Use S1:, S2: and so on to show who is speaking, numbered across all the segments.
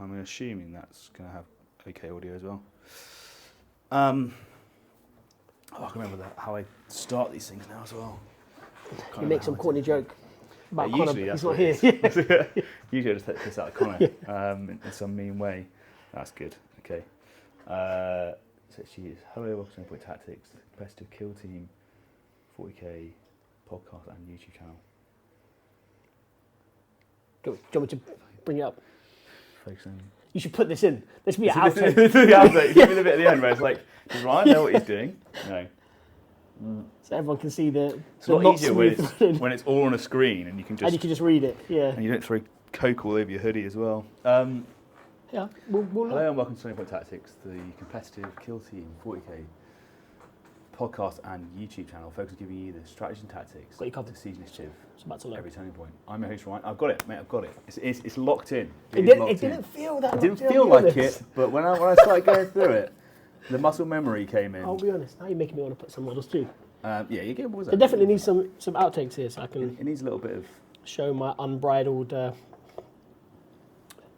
S1: I'm assuming that's going to have okay audio as well. I can remember how I start these things now as well.
S2: You make some corny joke about Connor,
S1: usually
S2: he's
S1: that's
S2: not
S1: what
S2: here.
S1: it is. Usually I just take this out of Connor in some mean way. That's good. Okay. So she is hello, welcome to No Point Tactics, competitive kill team, 40k podcast and YouTube channel.
S2: Do you want me to bring it up?
S1: Focusing.
S2: You should put this in. This should be an outtake.
S1: This is the outtake. Give me the bit at the end where it's like, does Ryan know what he's doing? No.
S2: So everyone can see the.
S1: It's a lot easier when it's all on a screen and you can just
S2: read it. Yeah.
S1: And you don't throw coke all over your hoodie as well.
S2: Yeah. We'll
S1: hello and welcome to No Point Tactics, the competitive kill team 40k podcast and YouTube channel, focused on giving you the strategies and tactics to seize initiative every turning point. I'm your host Ryan. I've got it, mate. I've got it. It's locked in.
S2: It didn't feel that.
S1: It didn't feel like it, but when I started going through it, the muscle memory came in.
S2: I'll be honest. Now you're making me want to put some models too.
S1: Yeah, you get what was that?
S2: It definitely needs some outtakes here, so I can.
S1: It needs a little bit of
S2: show my unbridled.
S1: A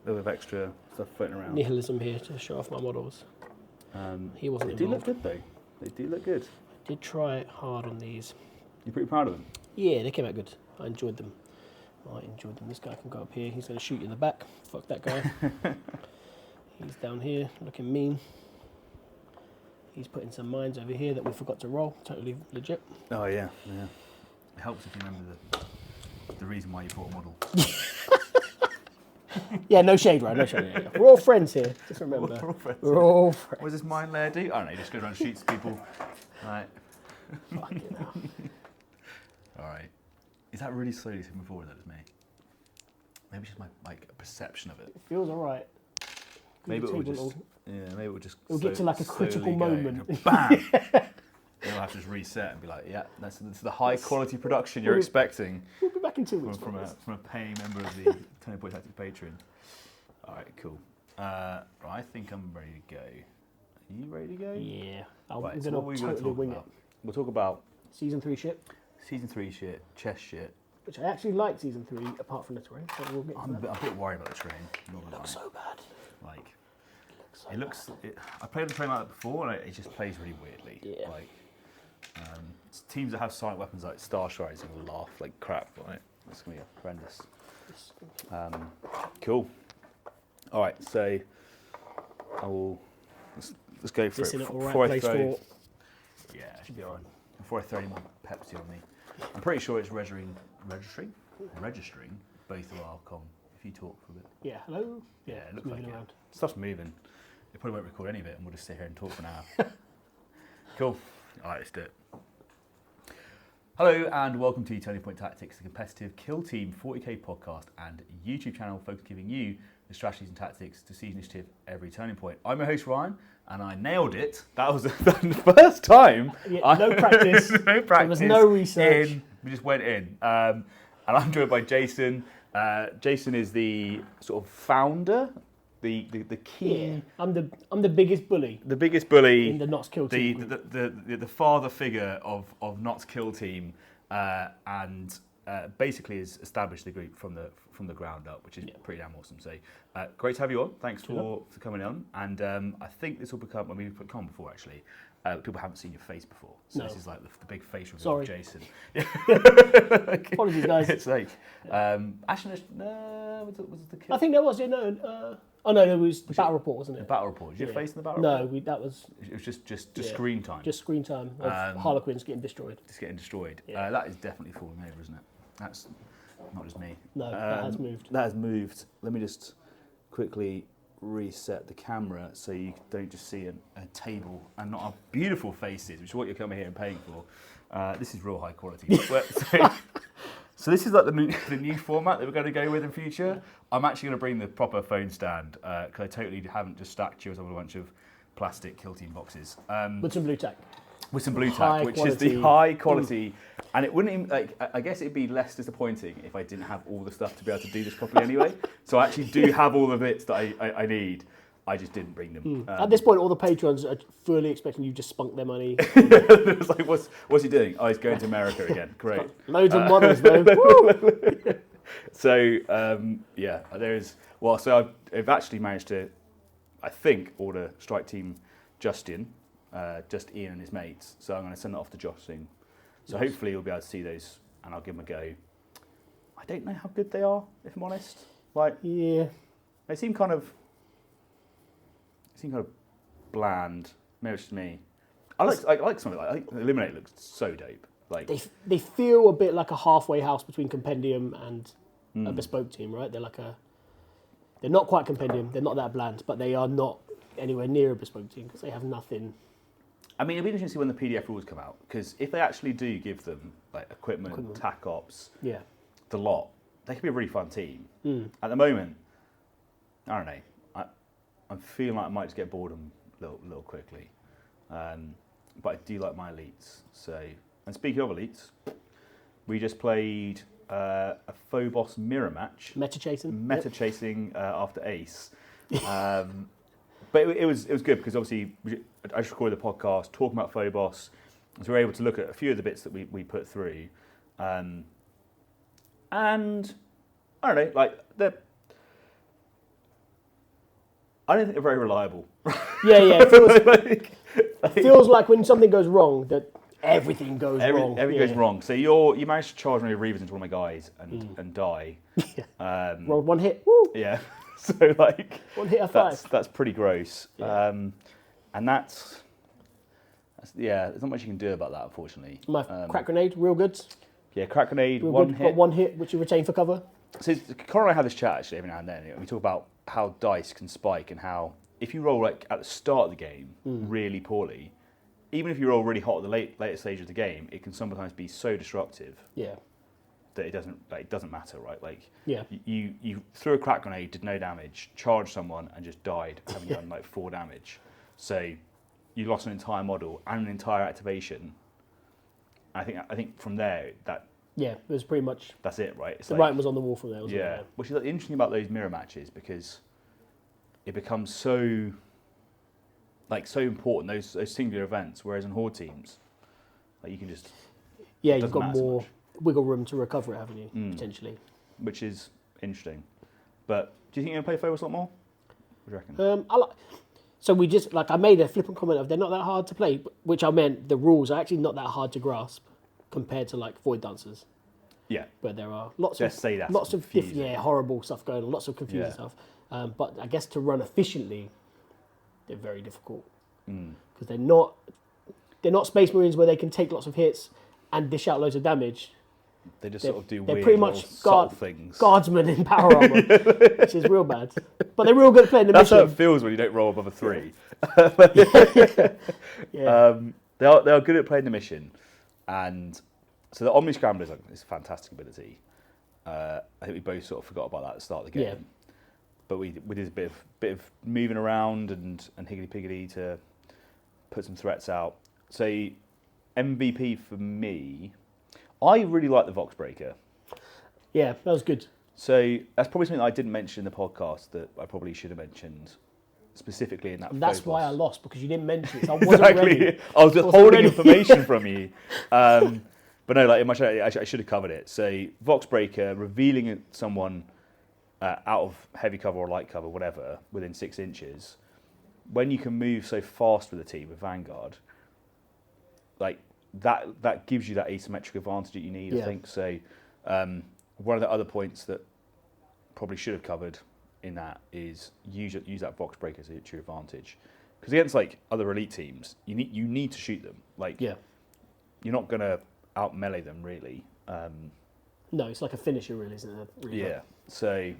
S1: little bit of extra stuff floating around.
S2: Nihilism here to show off my models. He wasn't involved.
S1: They do look good though. They do look good.
S2: I did try hard on these.
S1: You're pretty proud of them?
S2: Yeah, they came out good. I enjoyed them. This guy can go up here. He's going to shoot you in the back. Fuck that guy. He's down here looking mean. He's putting some mines over here that we forgot to roll. Totally legit.
S1: Oh yeah. It helps if you remember the reason why you bought a model.
S2: Yeah, no shade, right? No shade. Yeah. We're all friends here. Just remember. We're all friends.
S1: What does this mine layer do? I don't know. He just goes around and shoots people. Right.
S2: Fucking hell.
S1: All right. Is that really slowly moving forward? That is me. Maybe it's just my perception of it.
S2: It feels all right.
S1: Maybe it will just. Maybe it will just.
S2: It'll get to like a critical moment.
S1: Bam. You'll have to just reset and be like, yeah, that's the high quality production you're expecting.
S2: We'll be back in 2 weeks.
S1: From a paying member of the No Point Tactics Patreon. All right, cool. I think I'm ready to go. Are you ready to go?
S2: Yeah. I'm
S1: right,
S2: going to totally wing it.
S1: We'll talk about
S2: Season 3 shit.
S1: Season 3 shit, chess shit.
S2: Which I actually like Season 3, apart from the terrain. So we'll get
S1: I'm a bit worried about the terrain.
S2: It looks so bad.
S1: Like, it looks. I played the terrain like that before, and it just plays really weirdly.
S2: Yeah.
S1: Like, teams that have silent weapons like Star Strides will laugh like crap on it. It's gonna be horrendous. Cool. All right, so I will. Let's go for
S2: this
S1: it.
S2: In all right place for.
S1: Yeah, it should be alright. Before I throw any more Pepsi on me, I'm pretty sure it's registering both of our com. If you talk for a bit.
S2: Yeah. Hello.
S1: Yeah, it looks
S2: moving
S1: like
S2: around.
S1: Stuff's moving. It probably won't record any of it, and we'll just sit here and talk for an hour. Cool. All right, let's do it. Hello and welcome to No Point Tactics, the competitive kill team 40k podcast and YouTube channel focused on giving you the strategies and tactics to seize initiative every turning point. I'm your host Ryan, and I nailed it. That was the first time.
S2: Yeah, no practice.
S1: No practice.
S2: There was no research.
S1: We just went in. And I'm joined by Jason. Jason is the sort of founder. The key.
S2: Yeah, I'm the biggest bully.
S1: The biggest bully
S2: in the Nots Kill Team.
S1: The father figure of Nots Kill Team, and basically has established the group from the ground up, which is pretty damn awesome. So great to have you on. Thanks for coming on. And I think this will become when we put on before actually. People haven't seen your face before, so this is like the big face reveal of Jason.
S2: Apologies, guys.
S1: It's like actually, no, was it the kid?
S2: I think there was. It was the battle report, wasn't it?
S1: The battle report. Did you have face in the battle report?
S2: No, that was.
S1: It was just screen time.
S2: Just screen time of Harlequins getting destroyed.
S1: Just getting destroyed.
S2: Yeah.
S1: That is definitely falling over, isn't it? That's not just me.
S2: No, that has moved.
S1: That has moved. Let me just quickly reset the camera so you don't just see a table and not our beautiful faces, which is what you're coming here and paying for. This is real high quality. So this is like the new format that we're going to go with in future. I'm actually going to bring the proper phone stand because I totally haven't just stacked you on a bunch of plastic kill team boxes.
S2: With some blue tack.
S1: With some blue tack, which is the high quality. And it wouldn't even, I guess it'd be less disappointing if I didn't have all the stuff to be able to do this properly anyway. So I actually do have all the bits that I need. I just didn't bring them.
S2: At this point, all the patrons are fully expecting you to spunk their money.
S1: It was like, what's he doing? Oh, he's going to America again. Great.
S2: Loads of models, though.
S1: So yeah, there is. Well, so I've actually managed to, I think, order Strike Team Justin, just Ian and his mates. So I'm going to send that off to Josh soon. So
S2: Nice.
S1: hopefully you'll be able to see those, and I'll give them a go. I don't know how good they are, if I'm honest. Like
S2: Yeah.
S1: they seem kind of bland. Maybe it's just me. I like something like. I think Eliminate looks so dope. Like
S2: They feel a bit like a halfway house between Compendium and a bespoke team, right? They're not quite Compendium. They're not that bland, but they are not anywhere near a bespoke team because they have nothing.
S1: I mean, it'll be interesting to see when the PDF rules come out, because if they actually do give them like equipment, tac ops,
S2: Yeah.
S1: the lot, they could be a really fun team.
S2: Mm.
S1: At the moment, I don't know. I'm feeling like I might just get bored of them a little quickly, but I do like my elites. So, and speaking of elites, we just played a Phobos mirror match.
S2: Meta chasing.
S1: Meta chasing after Ace. But it was good because obviously I just recorded the podcast talking about Phobos, so we were able to look at a few of the bits that we put through, and I don't know, like I don't think they're very reliable.
S2: Yeah. It feels,
S1: like,
S2: feels like when something goes wrong that everything goes wrong.
S1: Everything goes wrong. So you managed to charge one of your Reavers into one of my guys and die.
S2: Rolled one hit. Woo!
S1: Yeah. So like
S2: One hit of 5.
S1: that's pretty gross.
S2: Yeah.
S1: And that's there's not much you can do about that, unfortunately.
S2: My crack grenade, real good.
S1: Yeah, crack grenade,
S2: Real
S1: one
S2: good.
S1: hit.
S2: Got one hit, which you retain for cover.
S1: So Connor and I have this chat actually every now and then. We talk about how dice can spike and how if you roll like at the start of the game really poorly, even if you roll really hot at the later stage of the game, it can sometimes be so disruptive
S2: Yeah.
S1: that it doesn't matter, right? Like
S2: Yeah.
S1: you threw a crack grenade, did no damage, charged someone and just died, having done like 4 damage. So you lost an entire model and an entire activation. I think from there
S2: Yeah, it was pretty much.
S1: that's it, right? It's
S2: The
S1: like,
S2: writing was on the wall from there. Wasn't
S1: yeah,
S2: it?
S1: which is like, interesting about those mirror matches because it becomes so important those singular events. Whereas in horde teams, like you can just
S2: Yeah,
S1: Doesn't
S2: you've got
S1: matter so
S2: more
S1: much.
S2: wiggle room to recover it, haven't you? Potentially.
S1: which is interesting. But do you think you're gonna play Phobos a lot more? What do you reckon?
S2: So we just I made a flippant comment of they're not that hard to play, which I meant the rules are actually not that hard to grasp compared to like Void Dancers,
S1: Yeah,
S2: where there are lots
S1: Just
S2: of
S1: say that's
S2: lots of
S1: confusing.
S2: horrible stuff going on, lots of confusing
S1: Yeah.
S2: stuff. But I guess to run efficiently, they're very difficult because they're not Space Marines where they can take lots of hits and dish out loads of damage.
S1: they just
S2: They're,
S1: sort of do
S2: they're
S1: weird
S2: pretty
S1: little
S2: much
S1: subtle things.
S2: guardsmen in power armor, which is real bad. But they're real good at playing the
S1: That's how
S2: mission.
S1: it feels when you don't roll above a 3.
S2: Yeah.
S1: They are good at playing the mission, and so the Omni Scrambler is a fantastic ability. I think we both sort of forgot about that at the start of the game,
S2: Yeah.
S1: but we did a bit of moving around and higgity piggity to put some threats out. So MVP for me, I really like the Voxbreaker.
S2: Yeah, that was good.
S1: So that's probably something that I didn't mention in the podcast that I probably should have mentioned specifically in that.
S2: And that's
S1: Phobos.
S2: why I lost, because you didn't mention it. So I wasn't ready.
S1: I was just
S2: Wasn't
S1: holding
S2: ready.
S1: information from you. But no, like in my show, I should have covered it. So Voxbreaker, revealing someone out of heavy cover or light cover, whatever, within 6 inches. When you can move so fast with a team with Vanguard, like that gives you that asymmetric advantage that you need, I
S2: Yeah.
S1: think. So one of the other points that probably should have covered in that is use that Voxbreaker to your advantage. Because against like other elite teams, you need to shoot them. Like
S2: Yeah.
S1: you're not gonna out melee them really.
S2: No, it's like a finisher, really, isn't it? Really
S1: Yeah. So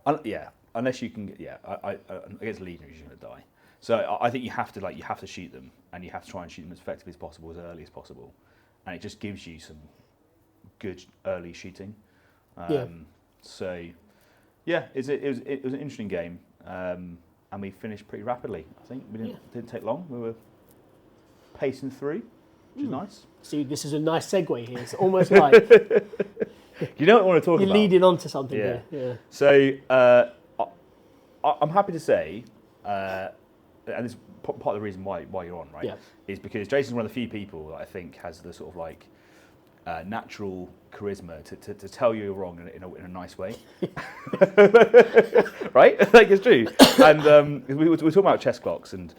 S1: unless you can, I against Legionaries you're gonna die. So I think you have to shoot them, and you have to try and shoot them as effectively as possible, as early as possible, and it just gives you some good early shooting.
S2: Yeah.
S1: So yeah, it was an interesting game, and we finished pretty rapidly. I think we didn't take long. We were pacing through, which is nice.
S2: See, this is a nice segue here. It's almost like
S1: You know what I want to talk
S2: you're
S1: about?
S2: leading on to something
S1: Yeah.
S2: here. Yeah.
S1: So I'm happy to say, and this is part of the reason why you're on, right?
S2: Yeah.
S1: Is because Jason's one of the few people that I think has the sort of like natural charisma to tell you you're wrong in a nice way, right? Like it's true. And we were talking about chess clocks, and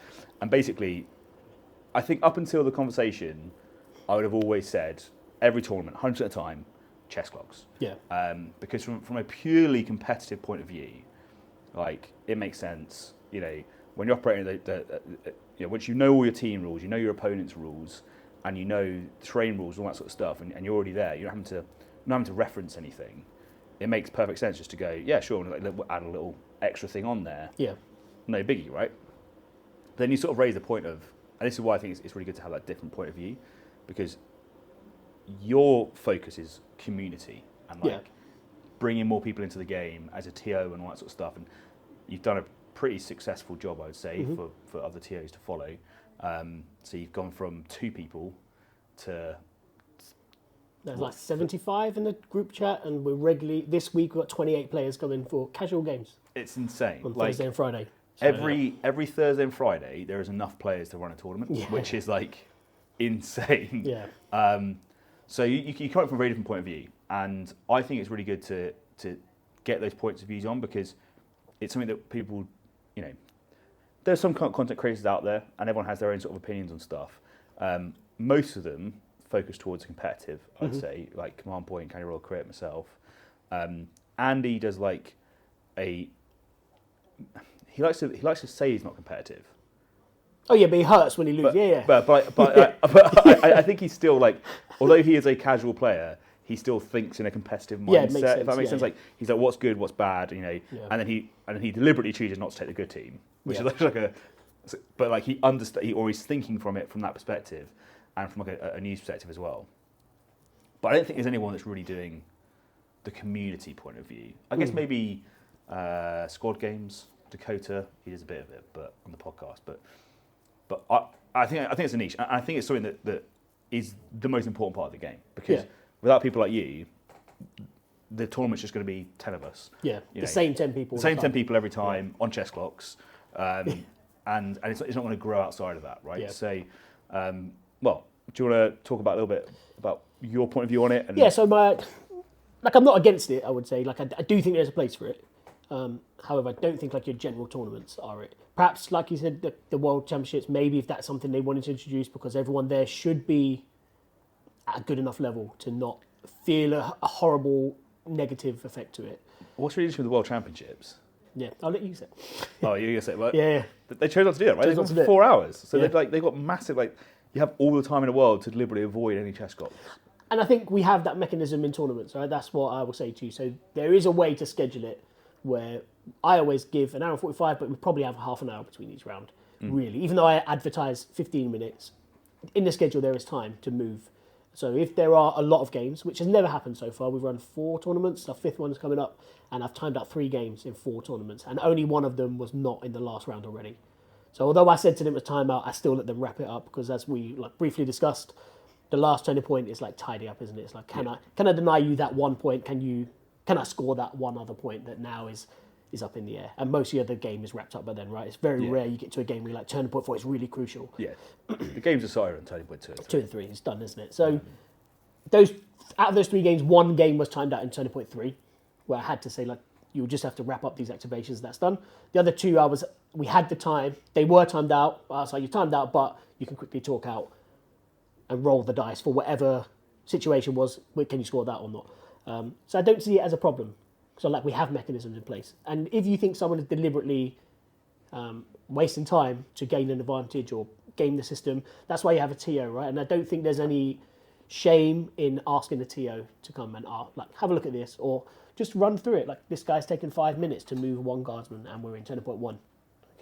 S1: basically, I think up until the conversation, I would have always said every tournament, 100% of the time, chess clocks.
S2: Yeah.
S1: Because from a purely competitive point of view, like it makes sense. You know, when you're operating once you know all your team rules, you know your opponent's rules, and you know terrain rules, all that sort of stuff, and you're already there. You're not having to reference anything. It makes perfect sense just to go, yeah, sure, and add a little extra thing on there.
S2: Yeah.
S1: No biggie, right? Then you sort of raise the point of, and this is why I think it's really good to have that different point of view, because your focus is community and bringing more people into the game as a TO and all that sort of stuff. And you've done a pretty successful job, I would say, for other TOs to follow. So you've gone from 2 people to...
S2: There's like 75 in the group chat, and we're regularly, this week we've got 28 players coming for casual games.
S1: It's insane.
S2: On Thursday and Friday. So,
S1: every Thursday and Friday, there is enough players to run a tournament, which is like insane.
S2: Yeah.
S1: So you come from a very different point of view, and I think it's really good to get those points of views on, because it's something that people, you know, there's some content creators out there, and everyone has their own sort of opinions on stuff. Most of them focus towards competitive, I'd say, like Command Point, Candy Roll Crit, myself. Andy does like he likes to say he's not competitive.
S2: Oh yeah, but he hurts when he loses.
S1: But I think he's still like, although he is a casual player, he still thinks in a competitive mindset.
S2: Yeah, it makes sense.
S1: If that makes sense, like he's like, what's good, what's bad, you know, and then he deliberately chooses not to take the good team, which is like but like he understands, or he's thinking from that perspective, and from like a news perspective as well. But I don't think there's anyone that's really doing the community point of view. I guess maybe Squad Games, Dakota, he does a bit of it, but on the podcast, but I think it's a niche. I think it's something that is the most important part of the game, because without people like you, the tournament's just going to be 10 of us.
S2: Yeah, the same 10 people.
S1: The same 10 people every time on chess clocks, and it's not going to grow outside of that, right?
S2: Yeah.
S1: So, well, do you want to talk about a little bit about your point of view on it? And
S2: yeah, so I'm not against it, I would say. Like, I do think there's a place for it. However, I don't think like your general tournaments are it. Perhaps, like you said, the World Championships, maybe if that's something they wanted to introduce, because everyone there should be at a good enough level to not feel a horrible negative effect to it.
S1: What's really interesting with the World Championships?
S2: Yeah, I'll let you say.
S1: Oh, you're going to say it? Well,
S2: yeah.
S1: They chose not to do it, right?
S2: Chose
S1: They've
S2: not
S1: gone
S2: to
S1: for
S2: do it.
S1: 4 hours. So
S2: Yeah.
S1: they've got massive, like, you have all the time in the world to deliberately avoid any chess clocks.
S2: And I think we have that mechanism in tournaments, right? That's what I will say to you. So there is a way to schedule it where I always give an hour and 45, but we probably have half an hour between each round, really. Even though I advertise 15 minutes, in the schedule there is time to move. So if there are a lot of games, which has never happened so far, we've run 4 tournaments, our 5th one is coming up, and I've timed out 3 games in 4 tournaments, and only one of them was not in the last round already. So although I said to them it was timeout, I still let them wrap it up, because as we briefly discussed, the last turning point is like tidy up, isn't it? It's like, can I deny you that 1 point? Can I score that one other point that now is up in the air? And most of the game is wrapped up by then, right? It's very rare you get to a game where like turning point 4 is really crucial.
S1: Yeah. The games are decided on turning point 2 and 3.
S2: 2 and 3 is done, isn't it? So out of those 3 games, 1 game was timed out in turning point 3, where I had to say like, you'll just have to wrap up these activations. That's done. The other 2 we had the time. They were timed out. I was like, you're timed out, but you can quickly talk out and roll the dice for whatever situation was. Can you score that or not? So I don't see it as a problem. So like we have mechanisms in place. And if you think someone is deliberately wasting time to gain an advantage or game the system, that's why you have a TO, right? And I don't think there's any shame in asking the TO to come and have a look at this, or just run through it. Like, this guy's taken 5 minutes to move 1 guardsman and we're in turning point 1.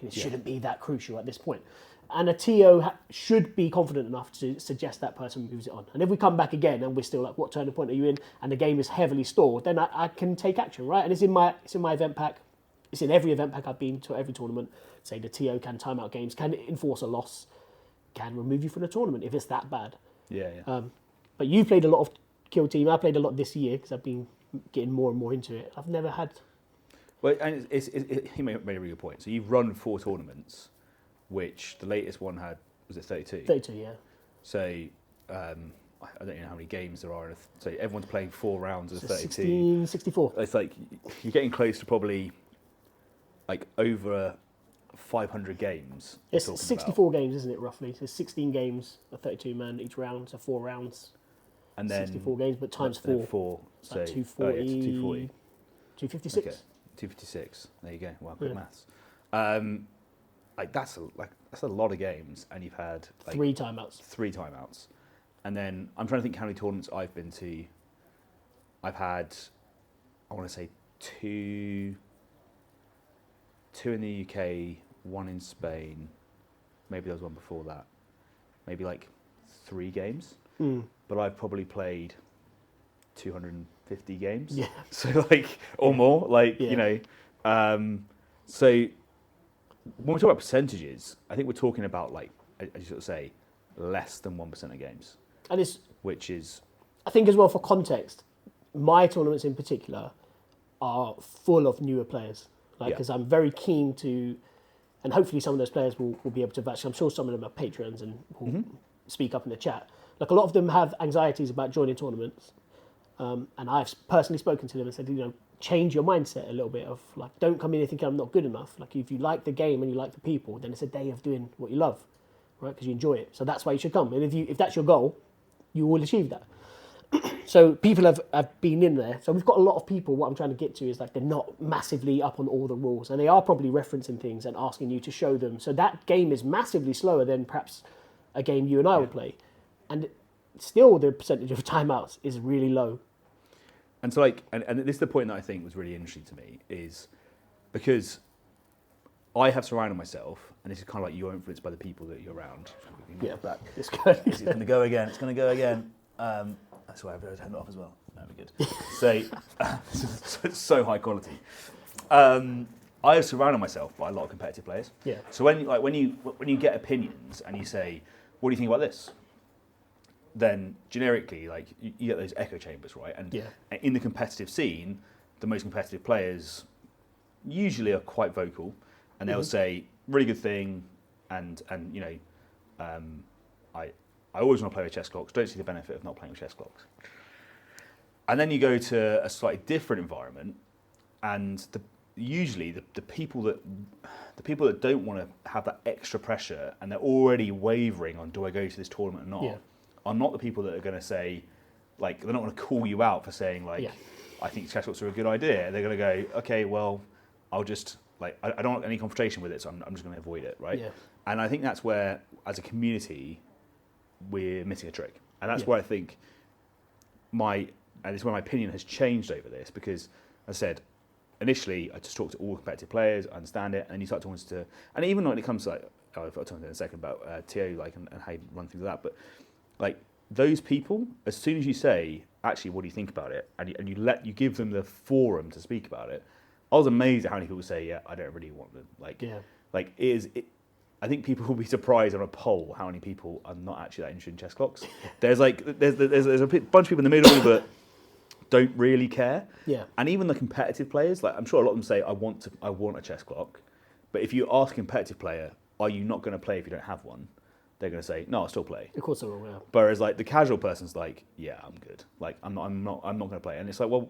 S2: It shouldn't be that crucial at this point. And a TO should be confident enough to suggest that person moves it on. And if we come back again and we're still like, what turning point are you in? And the game is heavily stalled, then I can take action, right? And it's in my event pack. It's in every event pack I've been to, every tournament. Say the TO can time out games, can enforce a loss, can remove you from the tournament if it's that bad.
S1: Yeah.
S2: But you played a lot of Kill Team. I played a lot this year because I've been getting more and more into it. I've never had...
S1: Well, and he made a really good point. So you've run 4 tournaments, which the latest one was it 32?
S2: 32, yeah.
S1: So I I don't know how many games there are. So everyone's playing 4 rounds of
S2: So
S1: 32.
S2: 16, 64.
S1: It's like you're getting close to probably like over 500 games. we're
S2: It's
S1: talking
S2: 64 games, isn't it, roughly? So 16 games, a 32 man each round, so 4 rounds.
S1: about. And then
S2: 64 games, but times 4.
S1: 4.
S2: It's
S1: So
S2: like 240,
S1: 240.
S2: 256.
S1: Okay. 256. There you go. Well, good
S2: Yeah.
S1: maths. Like that's a lot of games, and you've had like
S2: 3 timeouts.
S1: 3 timeouts. And then I'm trying to think how many tournaments I've been to. I've had, I want to say 2 in the UK, 1 in Spain. Maybe there was one before that. Maybe like 3 games.
S2: Mm.
S1: But I've probably played 250 games.
S2: Yeah.
S1: So like, or more, like,
S2: Yeah.
S1: you know. So when we talk about percentages, I think we're talking about, like, as you sort of say, less than 1% of games,
S2: And it's,
S1: which is,
S2: I think as well for context, my tournaments in particular are full of newer players. Like,
S1: Yeah.
S2: because I'm very keen to, and hopefully some of those players will be able to vouch. I'm sure some of them are patrons and will speak up in the chat. Like a lot of them have anxieties about joining tournaments. And I've personally spoken to them and said, you know, change your mindset a little bit of like, don't come in here thinking I'm not good enough. Like if you like the game and you like the people, then it's a day of doing what you love, right? Because you enjoy it. So that's why you should come. And if that's your goal, you will achieve that. So people have been in there. So we've got a lot of people. What I'm trying to get to is like they're not massively up on all the rules, and they are probably referencing things and asking you to show them. So that game is massively slower than perhaps a game you and I would play, and still the percentage of timeouts is really low.
S1: and so like, and this is the point that I think was really interesting to me, is because I have surrounded myself, and this is kind of like you're influenced by the people that you're around.
S2: Yeah,
S1: Back.
S2: it's good.
S1: It's going to go again. It's going to go again. That's why I've turned it off as well. That'd be good. So high quality. I have surrounded myself by a lot of competitive players.
S2: Yeah.
S1: So when you get opinions and you say, "What do you think about this?" Then generically, like you get those echo chambers, right? And
S2: Yeah.
S1: in the competitive scene, the most competitive players usually are quite vocal, and they'll say, "Really good thing," and you know, I always want to play with chess clocks. Don't see the benefit of not playing with chess clocks. And then you go to a slightly different environment, and usually the people that don't want to have that extra pressure, and they're already wavering on, do I go to this tournament or not,
S2: Yeah.
S1: are not the people that are going to say, like, they're not going to call you out for saying, like,
S2: Yeah.
S1: I think chess clocks are a good idea. They're going to go, okay, well, I'll just, like, I don't want any confrontation with it, so I'm just going to avoid it, right?
S2: Yeah.
S1: And I think that's where, as a community, we're missing a trick. And that's
S2: Yeah.
S1: where I think and it's where my opinion has changed over this, because, as I said, initially I just talked to all competitive players, I understand it, and then you start talking to, and even when it comes to, like, I'll talk in a second about TO, like, and how you run things like that, but like those people, as soon as you say, actually, what do you think about it, and you give them the forum to speak about it, I was amazed at how many people say, yeah, I don't really want them. Like,
S2: Yeah.
S1: like I think people will be surprised on a poll how many people are not actually that interested in chess clocks. There's a bunch of people in the middle that don't really care.
S2: Yeah.
S1: And even the competitive players, like I'm sure a lot of them say, I want a chess clock. But if you ask a competitive player, are you not going to play if you don't have one? They're going to say, no, I'll still play.
S2: Of course I will. Yeah.
S1: Whereas like the casual person's like, yeah, I'm good. Like I'm not going to play. And it's like, well,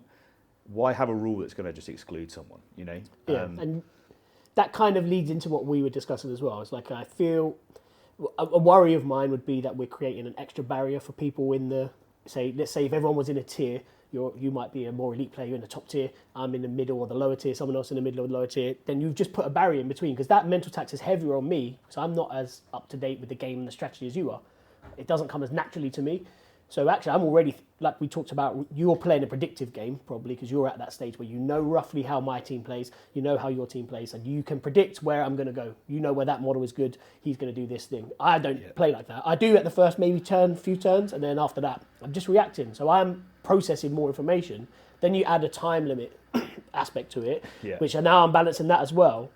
S1: why have a rule that's going to just exclude someone? You know?
S2: Yeah, and that kind of leads into what we were discussing as well. It's like I feel a worry of mine would be that we're creating an extra barrier for people in the, let's say if everyone was in a tier, you might be a more elite player, you're in the top tier, I'm in the middle or the lower tier, someone else in the middle or the lower tier, then you've just put a barrier in between, because that mental tax is heavier on me, because I'm not as up to date with the game and the strategy as you are. It doesn't come as naturally to me. So actually, I'm already, like we talked about, you're playing a predictive game, probably, because you're at that stage where you know roughly how my team plays, you know how your team plays, and you can predict where I'm going to go. You know where that model is good, he's going to do this thing. I don't play like that. I do at the first maybe few turns, and then after that, I'm just reacting. So I'm processing more information. Then you add a time limit aspect to it, which now I'm balancing that as well.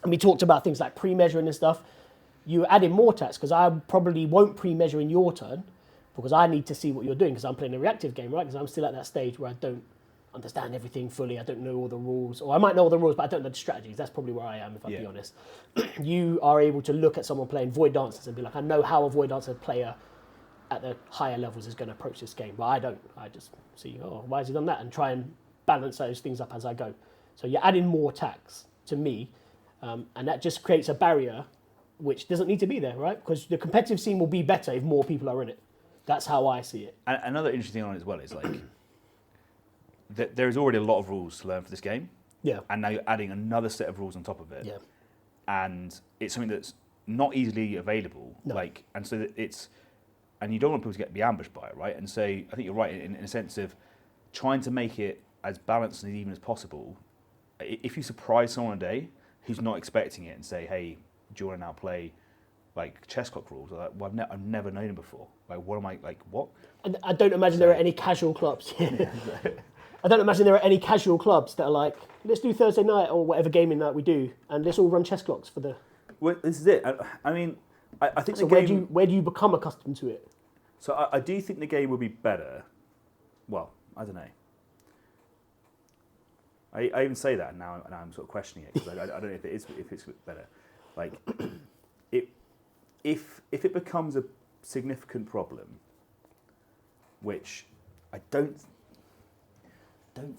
S2: And we talked about things like pre-measuring and stuff. You add in more tax, because I probably won't pre-measure in your turn, because I need to see what you're doing, because I'm playing a reactive game, right? Because I'm still at that stage where I don't understand everything fully. I don't know all the rules, or I might know all the rules, but I don't know the strategies. That's probably where I am, if I be honest. You are able to look at someone playing Void Dancers and be like, I know how a Void Dancer player at the higher levels is going to approach this game, but I don't. I just see, why has he done that, and try and balance those things up as I go. So you're adding more tax to me, and that just creates a barrier which doesn't need to be there, right? Because the competitive scene will be better if more people are in it. That's how I see it.
S1: And another interesting thing on it as well is like there is already a lot of rules to learn for this game.
S2: Yeah.
S1: And now you're adding another set of rules on top of it.
S2: Yeah.
S1: And it's something that's not easily available.
S2: No.
S1: Like, and so that it's, and you don't want people to be ambushed by it, right? And so I think you're right in a sense of trying to make it as balanced and even as possible. If you surprise someone a day who's not expecting it and say, hey, do you want to now play like chess clock rules? Like, well, I've never known it before. Like, what am I, like, what?
S2: And I don't imagine there are any casual clubs. I don't imagine there are any casual clubs that are like, let's do Thursday night or whatever gaming night we do, and let's all run chess clocks for the...
S1: Well, this is it. I mean, I think
S2: So
S1: the game...
S2: where do you become accustomed to it?
S1: So I do think the game will be better. Well, I don't know. I even say that now, and I'm sort of questioning it because I don't know if it's better. Like, if it becomes a significant problem, which I don't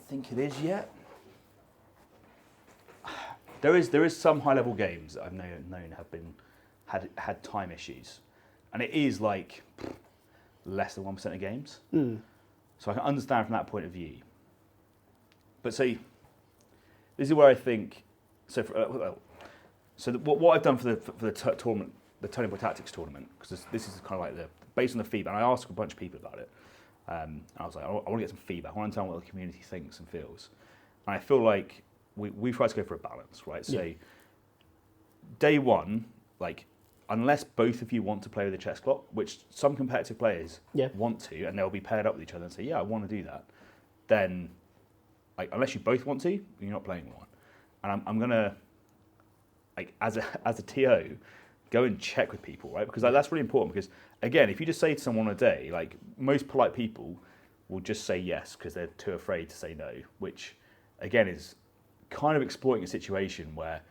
S1: think it is yet. There is some high level games that I've known have had time issues, and it is like less than 1% of games. So I can understand from that point of view. But see, this is where I think. So what I've done for the tournament, the Turning Point Tactics tournament, because this is kind of like based on the feedback. And I asked a bunch of people about it. And I was like, I want to get some feedback. I want to understand what the community thinks and feels. And I feel like we try to go for a balance, right? So day one, like, unless both of you want to play with a chess clock, which some competitive players want to, and they'll be paired up with each other and say, yeah, I want to do that, then, like, unless you both want to, you're not playing one. And I'm going to, like, as a TO, go and check with people, right? Because that's really important. Because again, if you just say to someone on a day, like, most polite people will just say yes because they're too afraid to say no, which again is kind of exploiting a situation where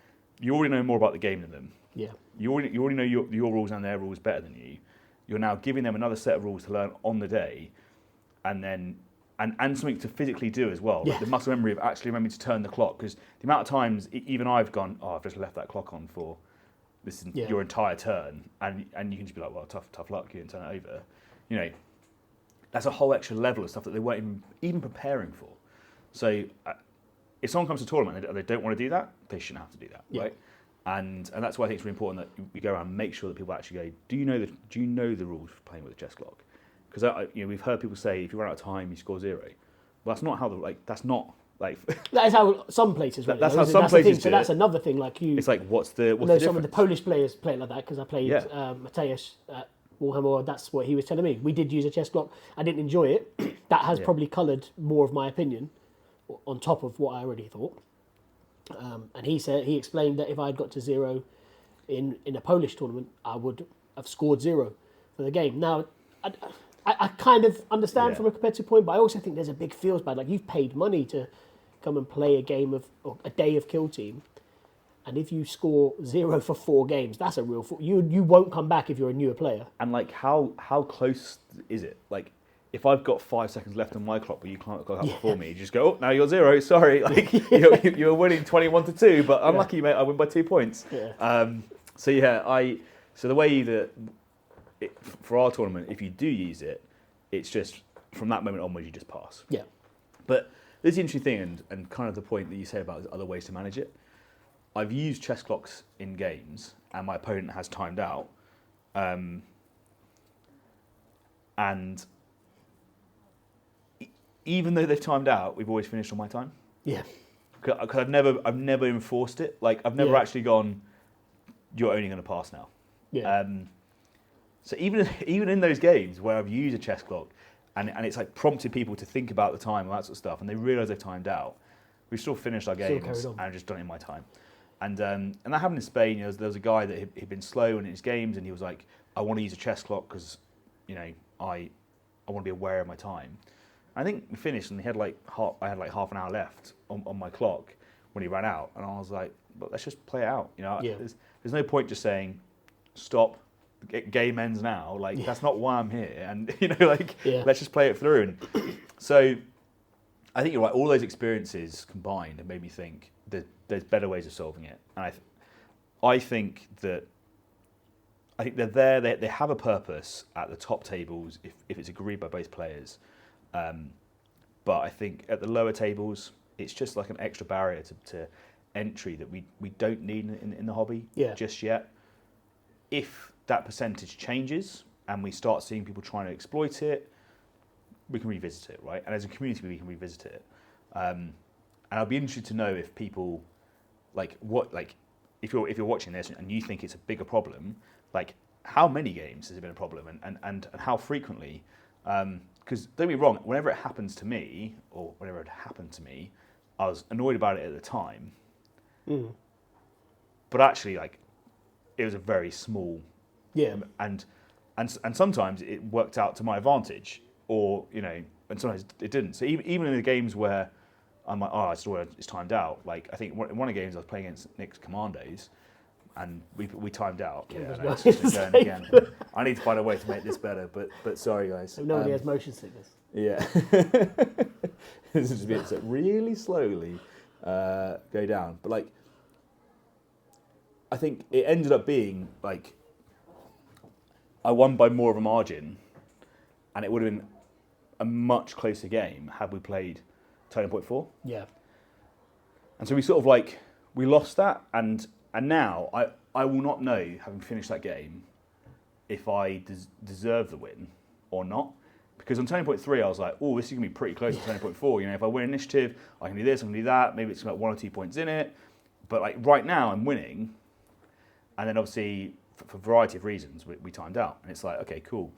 S1: you already know more about the game than them.
S2: Yeah.
S1: You already know your rules and their rules better than you. You're now giving them another set of rules to learn on the day, and then and something to physically do as well. Like the muscle memory of actually remembering to turn the clock, because the amount of times even I've gone, I've just left that clock on for your entire turn, and you can just be like, well, tough luck, you didn't turn it over. You know, that's a whole extra level of stuff that they weren't even preparing for. So if someone comes to a tournament and they don't want to do that, they shouldn't have to do that, right? And that's why I think it's really important that we go around and make sure that people actually go, do you know the rules for playing with a chess clock? Because we've heard people say if you run out of time, you score 0. Well, that's not how that's not like.
S2: That is how some places. Really,
S1: that's how some places do
S2: So that's another thing. Like
S1: it's like what's the
S2: some
S1: difference?
S2: of the Polish players play it like that because I played Mateusz at Warhammer. That's what he was telling me. We did use a chess clock. I didn't enjoy it. That has probably coloured more of my opinion, on top of what I already thought. And he explained that if I had got to 0 in a Polish tournament, I would have scored 0 for the game. Now, I kind of understand from a competitive point, but I also think there's a big feels bad. Like, you've paid money to come and play a game or a day of Kill Team, and if you score 0 for 4 games, that's a real. You won't come back if you're a newer player.
S1: And like, how close is it? Like, if I've got 5 seconds left on my clock, but you can't go up before me, you just go, oh, now you're 0. Sorry, like you're winning 21-2, but unlucky, mate. I win by 2 points.
S2: Yeah.
S1: So the way that for our tournament, if you do use it, it's just from that moment onwards you just pass.
S2: Yeah.
S1: But this is the interesting thing, and kind of the point that you say about other ways to manage it. I've used chess clocks in games, and my opponent has timed out, and even though they've timed out, we've always finished on my time.
S2: Yeah.
S1: Because I've never enforced it. Like, I've never actually gone, you're only going to pass now.
S2: Yeah.
S1: So even in those games where I've used a chess clock and it's like prompted people to think about the time and that sort of stuff, and they realise they've timed out, we've still finished our games and just done it in my time. And that happened in Spain. There was a guy that he'd been slow in his games, and he was like, I want to use a chess clock because, I want to be aware of my time. I think we finished, and I had like half an hour left on my clock when he ran out, and I was like, "But let's just play it out." There's no point just saying, "Stop, game ends now. Like that's not why I'm here. And you know, like let's just play it through. And so I think you're right. All those experiences combined have made me think that there's better ways of solving it. And I think they're there. They have a purpose at the top tables if it's agreed by both players. But I think at the lower tables, it's just like an extra barrier to entry that we don't need in the hobby just yet. If that percentage changes and we start seeing people trying to exploit it, we can revisit it, right? And as a community, we can revisit it. And I'll be interested to know if people if you're watching this and you think it's a bigger problem, like how many games has it been a problem and how frequently? Because don't be wrong, whenever it happens to me, or whenever it happened to me, I was annoyed about it at the time. But actually, like, it was a very small, and sometimes it worked out to my advantage, or you know, and sometimes it didn't. So even in the games where I'm like, oh, it's timed out. Like I think in one of the games I was playing against Nick's Commandos, and we timed out. Yeah, no, it's just again. I need to find a way to make this better. But sorry guys.
S2: Nobody has motion sickness.
S1: Yeah. This is just to really slowly go down. But like, I think it ended up being like I won by more of a margin, and it would have been a much closer game had we played Turning Point 4.
S2: Yeah. And
S1: so we sort of like we lost that, and now I will not know, having finished that game, if I deserve the win or not. Because on Turning Point 3, I was like, oh, this is going to be pretty close to Turning Point 4. You know, if I win initiative, I can do this, I can do that. Maybe it's about 1 or 2 points in it. But like right now, I'm winning. And then obviously, for a variety of reasons, we timed out. And it's like, okay, cool.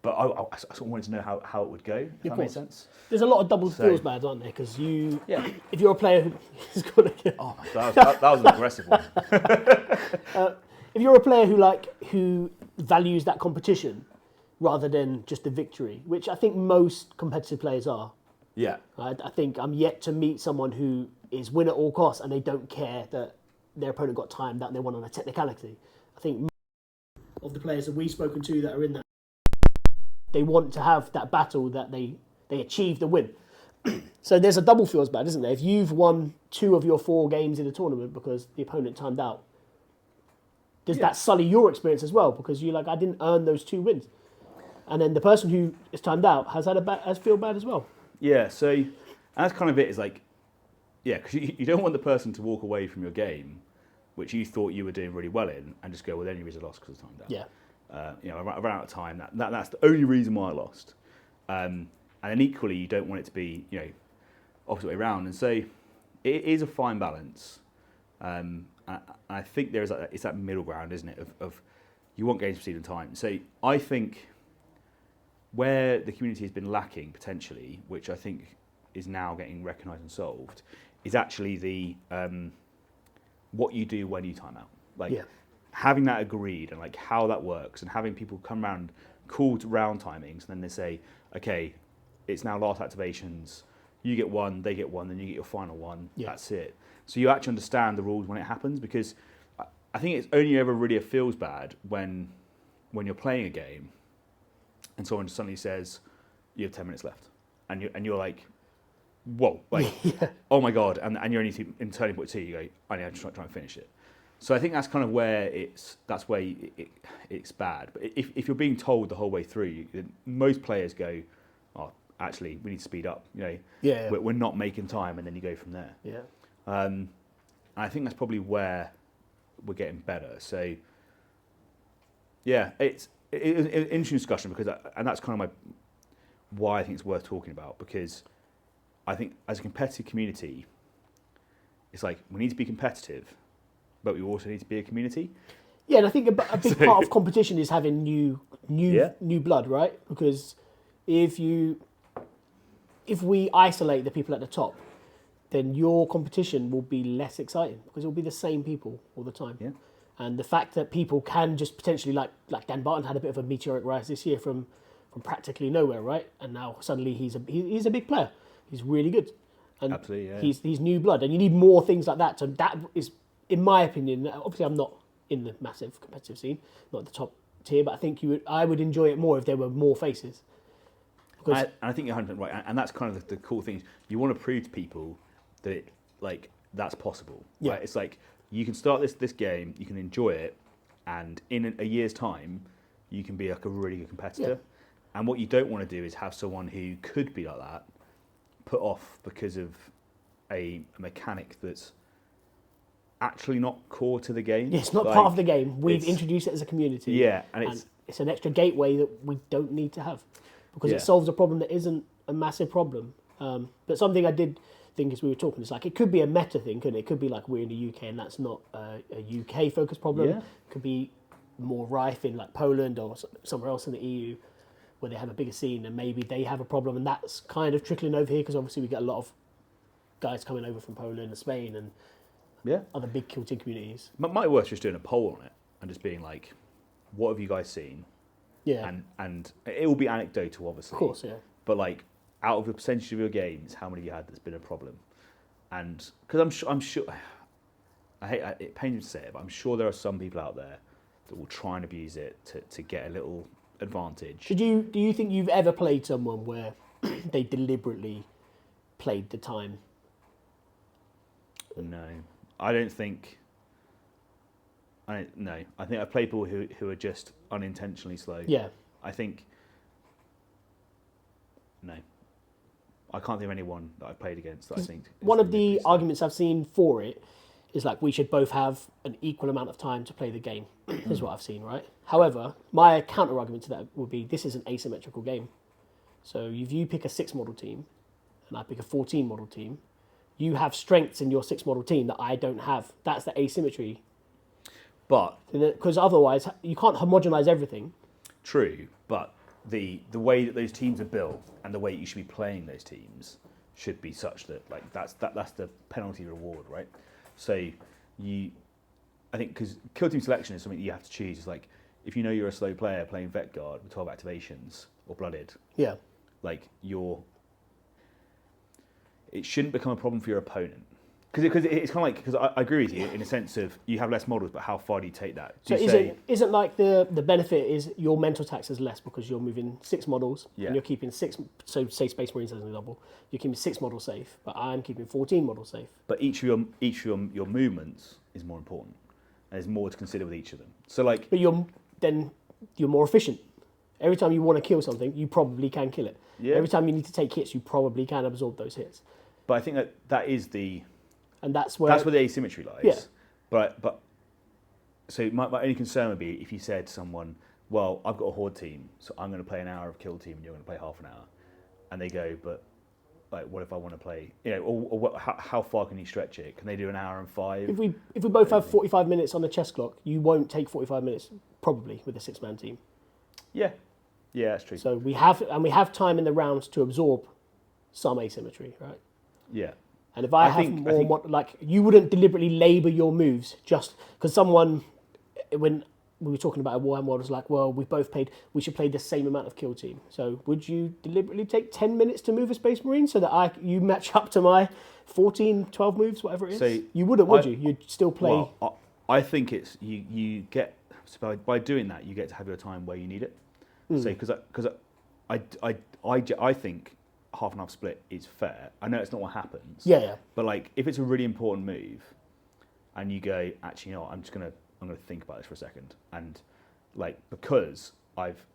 S1: But I sort of wanted to know how it would go, if that makes sense.
S2: There's a lot of double feels bad, aren't there? Because if you're a player who is going to...
S1: Oh my God, that was an aggressive one.
S2: If you're a player who values that competition rather than just the victory, which I think most competitive players are.
S1: Yeah.
S2: I think I'm yet to meet someone who is win at all costs and they don't care that their opponent got timed out and they won on a technicality. I think most of the players that we've spoken to that are in that, they want to have that battle that they achieve the win. So there's a double feels bad, isn't there? If you've won 2 of your 4 games in a tournament because the opponent timed out, does that sully your experience as well? Because you're like, I didn't earn those 2 wins. And then the person who is timed out has feel bad as well.
S1: Yeah, so and that's kind of it. Is like, because you don't want the person to walk away from your game, which you thought you were doing really well in, and just go, well, then you a loss because of timed out.
S2: Yeah.
S1: I ran out of time. That's the only reason why I lost. And then equally, you don't want it to be, opposite way around. And so it is a fine balance. And I think there is it's that middle ground, isn't it? Of you want games to proceed in time. So I think where the community has been lacking potentially, which I think is now getting recognised and solved, is actually the what you do when you time out. Having that agreed and like how that works, and having people come around, call to round timings, and then they say, okay, it's now last activations. You get 1, they get 1, then you get your final 1. Yeah. That's it. So you actually understand the rules when it happens, because I think it's only ever really a feels bad when you're playing a game and someone suddenly says you have 10 minutes left, and you're like, whoa, like, oh my God, and you're only in Turning Point 2. You go, I need to try and finish it. So I think that's kind of where it's bad. But if you're being told the whole way through, most players go, oh, actually, we need to speed up. We're not making time, and then you go from there.
S2: Yeah.
S1: And I think that's probably where we're getting better. So yeah, it's an interesting discussion, because and that's kind of why I think it's worth talking about, because I think as a competitive community, it's like we need to be competitive, but we also need to be a community.
S2: Yeah, and I think a big part of competition is having new blood, right? Because if we isolate the people at the top, then your competition will be less exciting, because it will be the same people all the time.
S1: Yeah.
S2: And the fact that people can just potentially, like Dan Barton had a bit of a meteoric rise this year from practically nowhere, right? And now suddenly he's a big player. He's really good. And
S1: absolutely, yeah.
S2: He's new blood, and you need more things like that. So that is, in my opinion, obviously I'm not in the massive competitive scene, not the top tier. But I think I would enjoy it more if there were more faces. Because
S1: I think you're 100% right, and that's kind of the cool thing. You want to prove to people that that's possible.
S2: Yeah.
S1: Right? It's like you can start this game, you can enjoy it, and in a year's time, you can be like a really good competitor.
S2: Yeah.
S1: And what you don't want to do is have someone who could be like that put off because of a mechanic that's actually not core to the game.
S2: yeah, it's not part of the game. We've introduced it as a community.
S1: Yeah, and
S2: it's an extra gateway that we don't need to have because
S1: Yeah.
S2: it solves a problem that isn't a massive problem. But something I did think as we were talking is like it could be a meta thing, couldn't it? It could be like we're in the UK and that's not a UK focused problem.
S1: Yeah.
S2: It could be more rife in like Poland or somewhere else in the EU where they have a bigger scene and maybe they have a problem and that's kind of trickling over here because obviously we get a lot of guys coming over from Poland and Spain and
S1: yeah.
S2: other big kill team communities.
S1: Might be worth just doing a poll on it and just being like, what have you guys seen?
S2: Yeah,
S1: And it will be anecdotal, obviously.
S2: of course, yeah.
S1: But like, out of the percentage of your games, how many have you had that's been a problem? And because I'm sure, it pains me to say it, but I'm sure there are some people out there that will try and abuse it to get a little advantage.
S2: Do you think you've ever played someone where they deliberately played the time?
S1: No, I don't think. No, I think I've played people who are just unintentionally slow.
S2: Yeah.
S1: I think. No, I can't think of anyone that I've played against that I think.
S2: One of the arguments I've seen for it is like we should both have an equal amount of time to play the game, is what I've seen, right? However, my counter argument to that would be this is an asymmetrical game. So if you pick a 6 model team and I pick a 14 model team, you have strengths in your 6 model team that I don't have. That's the asymmetry.
S1: But
S2: Because otherwise, you can't homogenize everything.
S1: true, but the way that those teams are built and the way you should be playing those teams should be such that like that's the penalty reward, right? So I think because kill team selection is something you have to choose. It's like if you know you're a slow player playing Vet Guard with 12 activations or Blooded,
S2: Yeah.
S1: like it shouldn't become a problem for your opponent. Because it's kind of like, because I agree with you in a sense of you have less models, but how far do you take that?
S2: So
S1: Do you
S2: isn't like the benefit is your mental tax is less because you're moving 6 models
S1: Yeah.
S2: and you're keeping 6, so say Space Marines as an example, you're keeping 6 models safe, but I'm keeping 14 models safe.
S1: But each of your movements is more important, and there's more to consider with each of them. So like,
S2: But you're more efficient. Every time you want to kill something, you probably can kill it.
S1: Yeah.
S2: Every time you need to take hits, you probably can absorb those hits.
S1: but I think that is
S2: And that's where
S1: the asymmetry lies.
S2: Yeah.
S1: But so my only concern would be if you said to someone, well, I've got a horde team, so I'm going to play an hour of kill team, and you're going to play half an hour, and they go, but like, what if I want to play? You know, or how far can you stretch it? Can they do an hour and 5?
S2: if we both have 45 minutes on the chess clock, you won't take 45 minutes probably with a 6-man team.
S1: Yeah, that's true.
S2: So we have time in the rounds to absorb some asymmetry, right?
S1: Yeah.
S2: And if I think like you wouldn't deliberately labour your moves just because someone, when we were talking about a Warhammer world, was like, well, we should play the same amount of kill team. So would you deliberately take 10 minutes to move a Space Marine so that you match up to my 14, 12 moves, whatever it is?
S1: So
S2: you wouldn't, would you? You'd still play.
S1: Well, I think it's you get so by doing that you get to have your time where you need it. So because I think half and half split is fair. I know it's not what happens.
S2: Yeah.
S1: But like if it's a really important move, and you go, actually, you know what, I'm gonna think about this for a second, and like because I've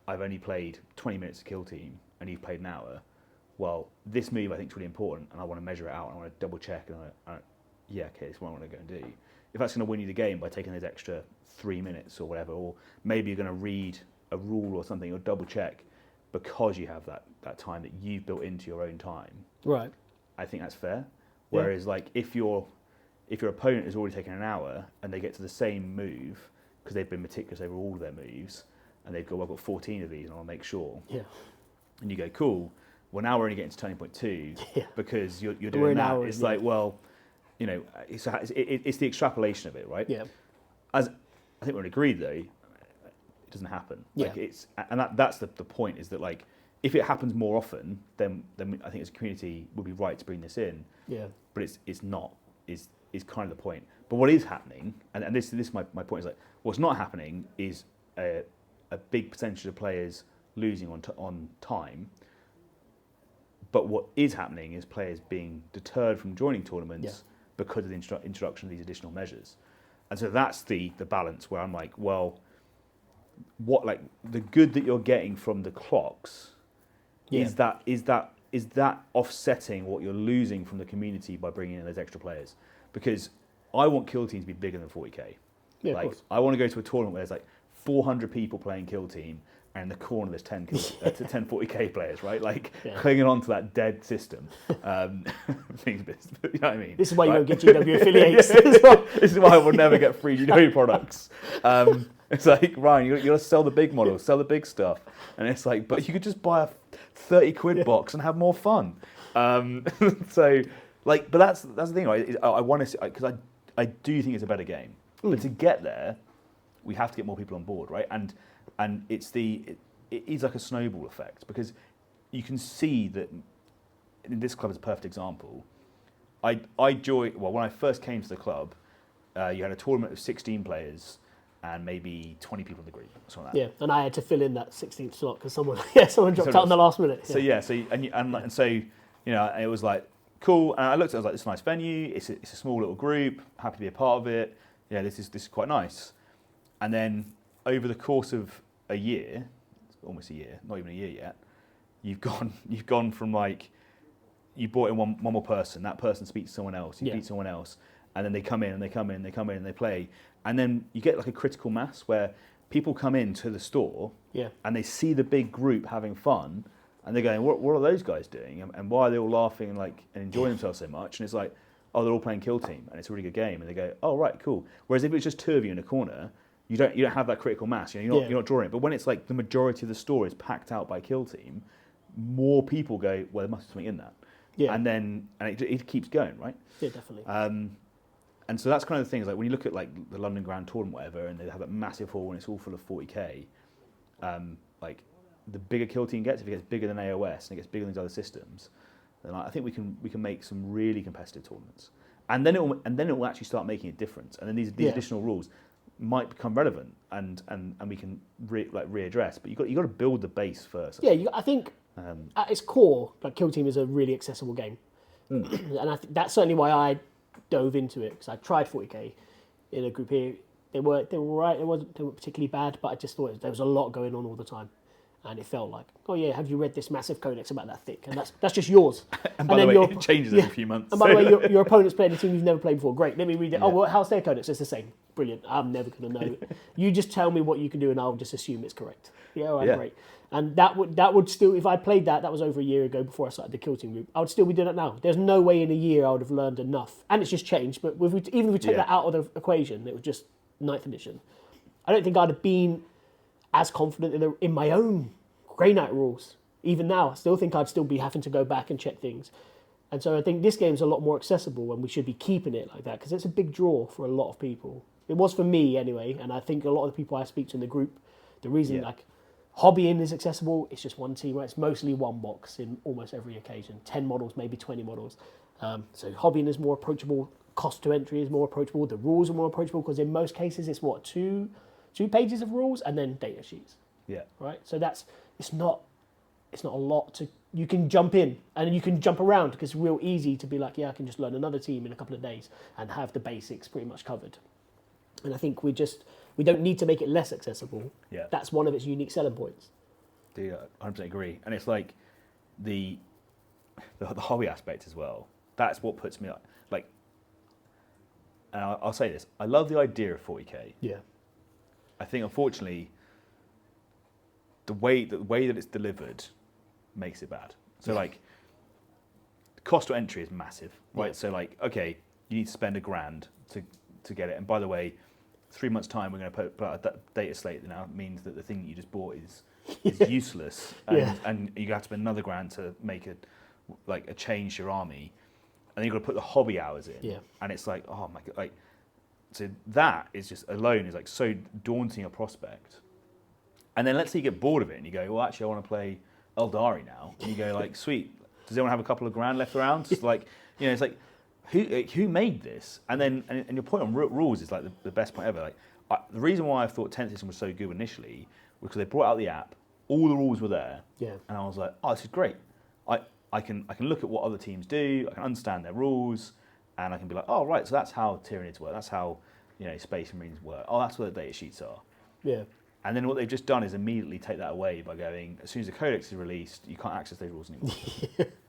S1: only played 20 minutes of kill team and you've played an hour. Well, this move I think is really important, and I want to measure it out, and I want to double check, and okay, it's what I want to go and do. If that's going to win you the game by taking those extra 3 minutes or whatever, or maybe you're going to read a rule or something or double check because you have that time that you've built into your own time.
S2: Right.
S1: I think that's fair. Whereas like if your opponent has already taken an hour and they get to the same move because they've been meticulous over all of their moves and they've got, well, I've got 14 of these and I'll make sure.
S2: Yeah.
S1: And you go, cool. Well, now we're only getting to turning point 2 because you're
S2: We're
S1: doing
S2: an
S1: that.
S2: hour
S1: It's
S2: in,
S1: like, well, you know, it's the extrapolation of it, right?
S2: Yeah.
S1: As I think we're agreed though, it doesn't happen. Like that's the point is that like if it happens more often, then I think as a community we'll be right to bring this in.
S2: Yeah.
S1: But it's not. is kind of the point. But what is happening, and this is my point, is like what's not happening is a big percentage of players losing on time. But what is happening is players being deterred from joining tournaments because of the introduction of these additional measures. And so that's the balance where I'm like, well, what, like, the good that you're getting from the clocks is that offsetting what you're losing from the community by bringing in those extra players? Because I want Kill Team to be bigger than 40k.
S2: Yeah,
S1: like,
S2: of course.
S1: I want to go to a tournament where there's like 400 people playing Kill Team, and in the corner there's 10 40k players, right? Like clinging on to that dead system. Things, you know what I mean?
S2: This is why you
S1: right?
S2: don't get GW affiliates.
S1: This is why I will never get free GW products. It's like, Ryan, you got to sell the big models, sell the big stuff. And it's like, but you could just buy a 30 quid box and have more fun. So, like, but that's the thing, right? I want to, because I do think it's a better game. But to get there, we have to get more people on board, right? And it is like a snowball effect, because you can see that, and this club is a perfect example. I joined, well, when I first came to the club, you had a tournament of 16 players and maybe 20 people in the group, something like that.
S2: Yeah, and I had to fill in that 16th slot because someone dropped out in the last minute.
S1: Yeah. So you know, it was like cool. And I looked at it, I was like, this is a nice venue. It's a small little group. Happy to be a part of it. Yeah, this is quite nice. And then over the course of a year, almost a year, not even a year yet, you've gone from like, you brought in one more person, that person speaks to someone else, you beat someone else, and then they come in and they play. And then you get like a critical mass where people come into the store and they see the big group having fun, and they're going, what are those guys doing? And why are they all laughing and enjoying themselves so much? And it's like, oh, they're all playing Kill Team, and it's a really good game. And they go, oh, right, cool. Whereas if it's just two of you in a corner, you don't have that critical mass. You know, you're not drawing it. But when it's like the majority of the store is packed out by Kill Team, more people go, well, there must be something in that. Yeah. And then it keeps going, right?
S2: Yeah, definitely.
S1: And so that's kind of the thing, is like when you look at like the London Grand Tournament, whatever, and they have that massive hall and it's all full of 40k, like the bigger Kill Team gets, if it gets bigger than AOS and it gets bigger than these other systems, then I think we can make some really competitive tournaments. And then it will actually start making a difference. And then these additional rules might become relevant and we can readdress. But you got to build the base first.
S2: Yeah, I think at its core, like Kill Team is a really accessible game, and I think that's certainly why I dove into it, because I tried 40k in a group here. They were right. They weren't particularly bad, but I just thought there was a lot going on all the time, and it felt like, oh yeah, have you read this massive codex about that thick? And that's just yours.
S1: And by the way, it changes every few months.
S2: And by the way, your opponent's playing a team you've never played before. Great, let me read it. Yeah. Oh, well, how's their codex? It's the same. Brilliant. I'm never going to know. You just tell me what you can do, and I'll just assume it's correct. Yeah, all right, great. And that would still, if I played that was over a year ago before I started the Kill Team group, I would still be doing it now. There's no way in a year I would have learned enough. And it's just changed, but even if we take that out of the equation, it was just 9th edition. I don't think I'd have been as confident in my own Grey Knight rules. Even now, I still think I'd still be having to go back and check things. And so I think this game's a lot more accessible, and we should be keeping it like that, because it's a big draw for a lot of people. It was for me anyway, and I think a lot of the people I speak to in the group, the reason hobbying is accessible, it's just one team, right? It's mostly one box in almost every occasion. 10 models, maybe 20 models. So hobbying is more approachable. Cost to entry is more approachable. The rules are more approachable, because in most cases it's two pages of rules and then data sheets.
S1: Yeah.
S2: Right. So it's not a lot to. You can jump in and you can jump around, because it's real easy to be like, I can just learn another team in a couple of days and have the basics pretty much covered. And I think we don't need to make it less accessible.
S1: Yeah.
S2: That's one of its unique selling points.
S1: I 100% agree. And it's like the hobby aspect as well. That's what puts me up. Like, and I'll say this, I love the idea of 40k.
S2: Yeah.
S1: I think, unfortunately, the way that it's delivered makes it bad. So like, the cost to entry is massive, right? Yeah. So like, okay, you need to spend $1,000 to get it. And by the way, 3 months' time, we're going to put out a data slate that now means that the thing that you just bought is useless, and you have to spend another $1,000 to make a change to your army, and then you've got to put the hobby hours in, and it's like, oh my god, like, so that is just alone is like so daunting a prospect. And then let's say you get bored of it and you go, well, actually, I want to play Eldari now, and you go like, sweet, does anyone have a couple of $1,000 left around? Just like, it's like, who made this? And then and your point on rules is like the best point ever. Like the reason why I thought 10th edition was so good initially was because they brought out the app, all the rules were there, and I was like, oh, this is great. I can look at what other teams do, I can understand their rules, and I can be like, oh right, so that's how Tyranids work, that's how Space Marines work. Oh, that's what the data sheets are.
S2: Yeah.
S1: And then what they've just done is immediately take that away by going, as soon as the codex is released, you can't access those rules anymore.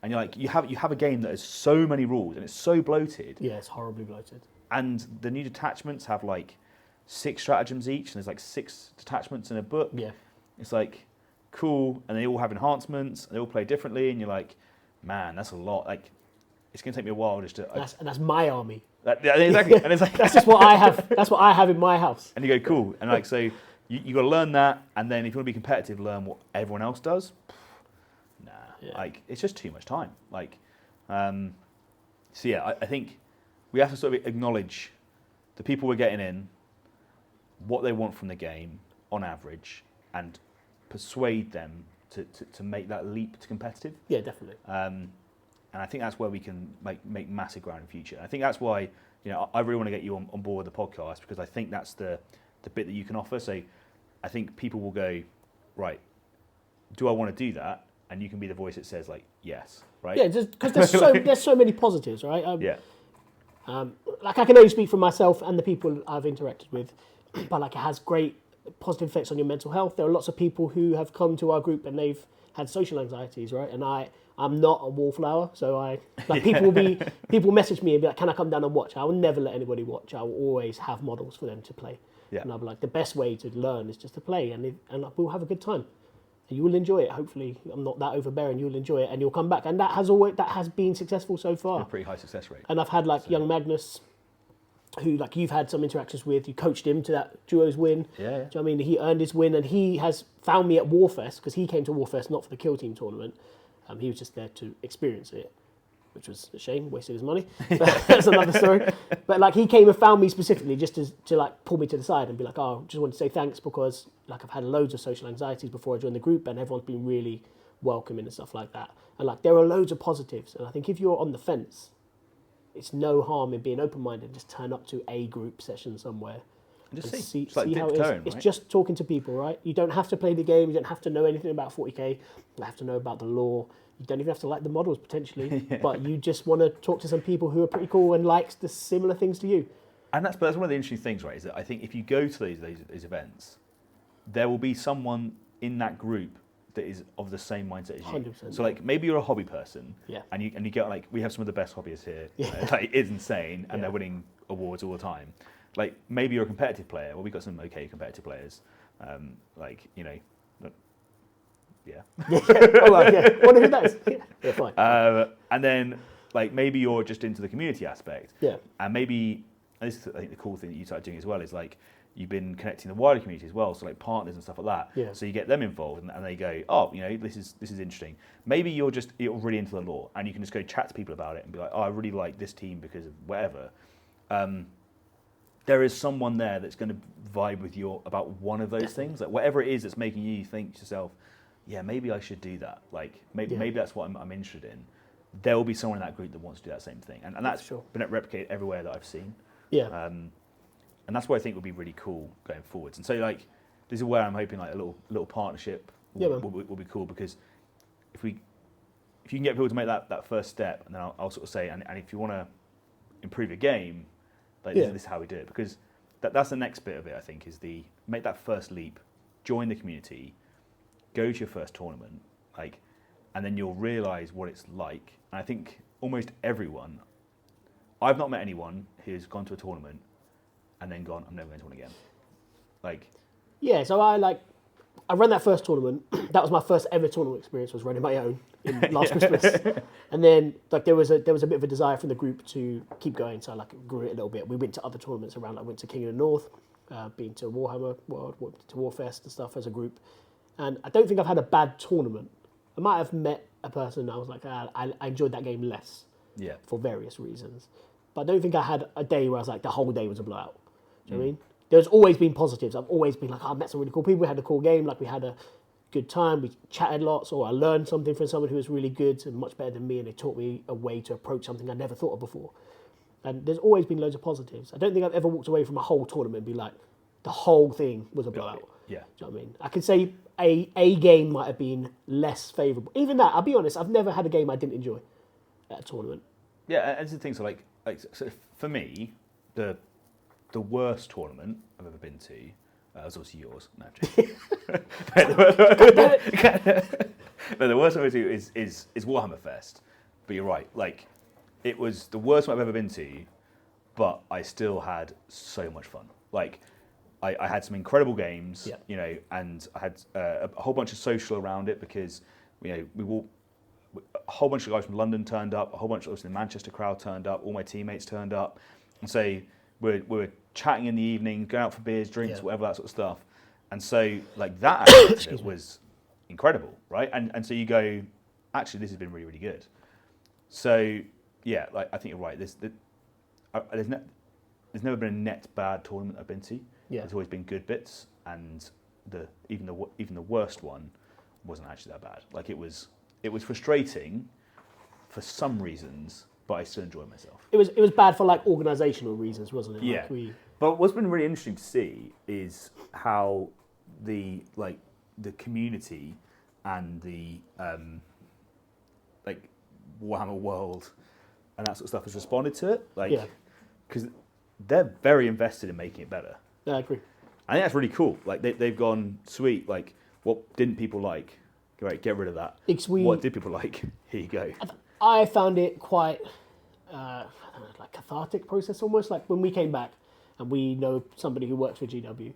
S1: And you're like, you have a game that has so many rules and it's so bloated.
S2: Yeah, it's horribly bloated.
S1: And the new detachments have like 6 stratagems each, and there's like 6 detachments in a book.
S2: Yeah.
S1: It's like cool, and they all have enhancements, and they all play differently, and you're like, man, that's a lot. Like, it's going to take me a while just to.
S2: That's my army.
S1: Yeah, exactly. And it's like
S2: that's just what I have. That's what I have in my house.
S1: And you go, cool, and like so. You got to learn that, and then if you want to be competitive, learn what everyone else does. Nah, like it's just too much time. Like, so yeah, I think we have to sort of acknowledge the people we're getting in, what they want from the game on average, and persuade them to make that leap to competitive.
S2: Yeah, definitely.
S1: And I think that's where we can make massive ground in the future. I think that's why I really want to get you on board with the podcast, because I think that's the bit that you can offer. So I think people will go, right, do I want to do that? And you can be the voice that says like, yes, right?
S2: Yeah, just because there's so many positives, right? Like I can only speak for myself and the people I've interacted with, but like it has great positive effects on your mental health. There are lots of people who have come to our group and they've had social anxieties, right? And I'm not a wallflower, so people message me and be like, can I come down and watch? I will never let anybody watch. I will always have models for them to play. Yeah. And I'll be like, the best way to learn is just to play, and we'll have a good time. And you will enjoy it. Hopefully, I'm not that overbearing. You'll enjoy it, and you'll come back. And that has been successful so far.
S1: A pretty high success rate.
S2: And I've had young Magnus, who like you've had some interactions with. You coached him to that duos win.
S1: Yeah.
S2: Do you know what I mean? He earned his win, and he has found me at Warfest, because he came to Warfest not for the Kill Team tournament. He was just there to experience it, which was a shame, wasted his money. But that's another story. But like he came and found me specifically just to like pull me to the side and be like, oh, just want to say thanks, because like I've had loads of social anxieties before I joined the group, and everyone's been really welcoming and stuff like that. And like there are loads of positives. And I think if you're on the fence, it's no harm in being open-minded and just turn up to a group session somewhere.
S1: And just
S2: see
S1: like
S2: how it is.
S1: right?
S2: It's just talking to people, right? You don't have to play the game. You don't have to know anything about 40k. You have to know about the lore. You don't even have to like the models potentially, but you just want to talk to some people who are pretty cool and likes the similar things to you.
S1: And that's one of the interesting things, right? Is that I think if you go to these events, there will be someone in that group that is of the same mindset as you.
S2: 100%.
S1: So like maybe you're a hobby person,
S2: yeah,
S1: and you get like we have some of the best hobbyists here. Like it's insane, and they're winning awards all the time. Like maybe you're a competitive player. Well, we've got some okay competitive players. Yeah.
S2: Oh, well, yeah. Wonder who that is. Yeah, fine.
S1: And then, like, maybe you're just into the community aspect.
S2: Yeah.
S1: And maybe, and this is, I think, the cool thing that you started doing as well is, like, you've been connecting the wider community as well, so, like, partners and stuff like that.
S2: Yeah.
S1: So you get them involved, and they go, oh, this is interesting. Maybe you're really into the lore, and you can just go chat to people about it and be like, oh, I really like this team because of whatever. There is someone there that's going to vibe with you about one of those things. Like, whatever it is that's making you think to yourself, yeah, maybe I should do that. Like, maybe that's what I'm interested in. There will be someone in that group that wants to do that same thing. And that's been replicated everywhere that I've seen.
S2: Yeah.
S1: And that's what I think would be really cool going forwards. And so, like, this is where I'm hoping, like, a little partnership will be cool, because if you can get people to make that first step, and then I'll sort of say, and if you want to improve your game, like, this is how we do it. Because that's the next bit of it, I think, is make that first leap, join the community, go to your first tournament, like, and then you'll realise what it's like. And I think almost everyone, I've not met anyone who's gone to a tournament and then gone, I'm never going to one again. Like,
S2: yeah. So I ran that first tournament. That was my first ever tournament experience. Was running my own last Christmas, and then like there was a bit of a desire from the group to keep going. So I like grew it a little bit. We went to other tournaments around. I went to King of the North, been to Warhammer World, went to Warfest and stuff as a group. And I don't think I've had a bad tournament. I might have met a person I was like, I enjoyed that game less for various reasons. But I don't think I had a day where I was like, the whole day was a blowout. Do you know what I mean? There's always been positives. I've always been like, I met some really cool people. We had a cool game. Like, we had a good time. We chatted lots, or I learned something from someone who was really good and much better than me, and they taught me a way to approach something I never thought of before. And there's always been loads of positives. I don't think I've ever walked away from a whole tournament and be like, the whole thing was a blowout.
S1: Yeah.
S2: Do you know what I mean? I could say a game might have been less favourable. Even that, I'll be honest, I've never had a game I didn't enjoy at a tournament.
S1: Yeah, and the thing, so so for me, the worst tournament I've ever been to was obviously yours. No, I'm joking. No, the worst one I've ever been to is Warhammer Fest. But you're right, like it was the worst one I've ever been to, but I still had so much fun. Like I had some incredible games,
S2: Yeah.
S1: you know, and I had a whole bunch of social around it because you know a whole bunch of guys from London turned up, a whole bunch of the Manchester crowd turned up, all my teammates turned up, and so we were chatting in the evening, going out for beers, drinks,
S2: Yeah.
S1: whatever, that sort of stuff. And so like that aspect of it was incredible, right? And so you go, actually, this has been really, really good. So yeah, like I think you're right. There's never been a net bad tournament I've been to.
S2: Yeah.
S1: There's always been good bits, and even the worst one wasn't actually that bad. Like it was frustrating for some reasons, but I still enjoyed myself.
S2: It was bad for like organisational reasons, wasn't it?
S1: Yeah.
S2: Like
S1: But what's been really interesting to see is how the community and the like Warhammer World and that sort of stuff has responded to it. Like,
S2: Yeah.
S1: because they're very invested in making it better.
S2: I agree.
S1: I think that's really cool. Like they've gone, sweet, like what didn't people like? Right, get rid of that. What did people like? Here you go.
S2: I found it quite, I don't know, like cathartic process almost. Like when we came back, and we know somebody who works for GW,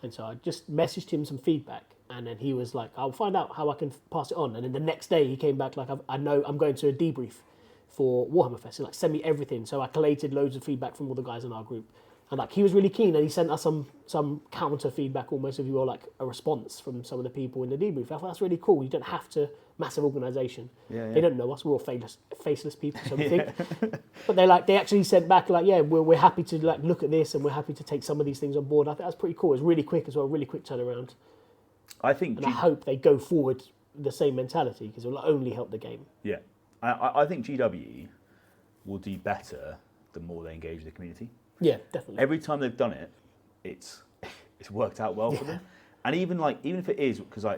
S2: and so I just messaged him some feedback, and then he was like, "I'll find out how I can pass it on." And then the next day he came back like, "I know I'm going to a debrief for Warhammer Fest. So like, send me everything." So I collated loads of feedback from all the guys in our group. And like he was really keen, and he sent us some counter feedback, almost if you will, like a response from some of the people in the debrief. I thought that's really cool. You don't have to massive organisation.
S1: Yeah.
S2: They don't know us. We're all faceless people, so we think. But they actually sent back like, yeah, we're happy to like look at this, and we're happy to take some of these things on board. I think that's pretty cool. It's really quick as well, really quick turnaround.
S1: I think,
S2: and I hope they go forward the same mentality because it will only help the game.
S1: Yeah, I think GW will do better the more they engage the community.
S2: Yeah, definitely.
S1: Every time they've done it, it's worked out well for them. And even if it is, because I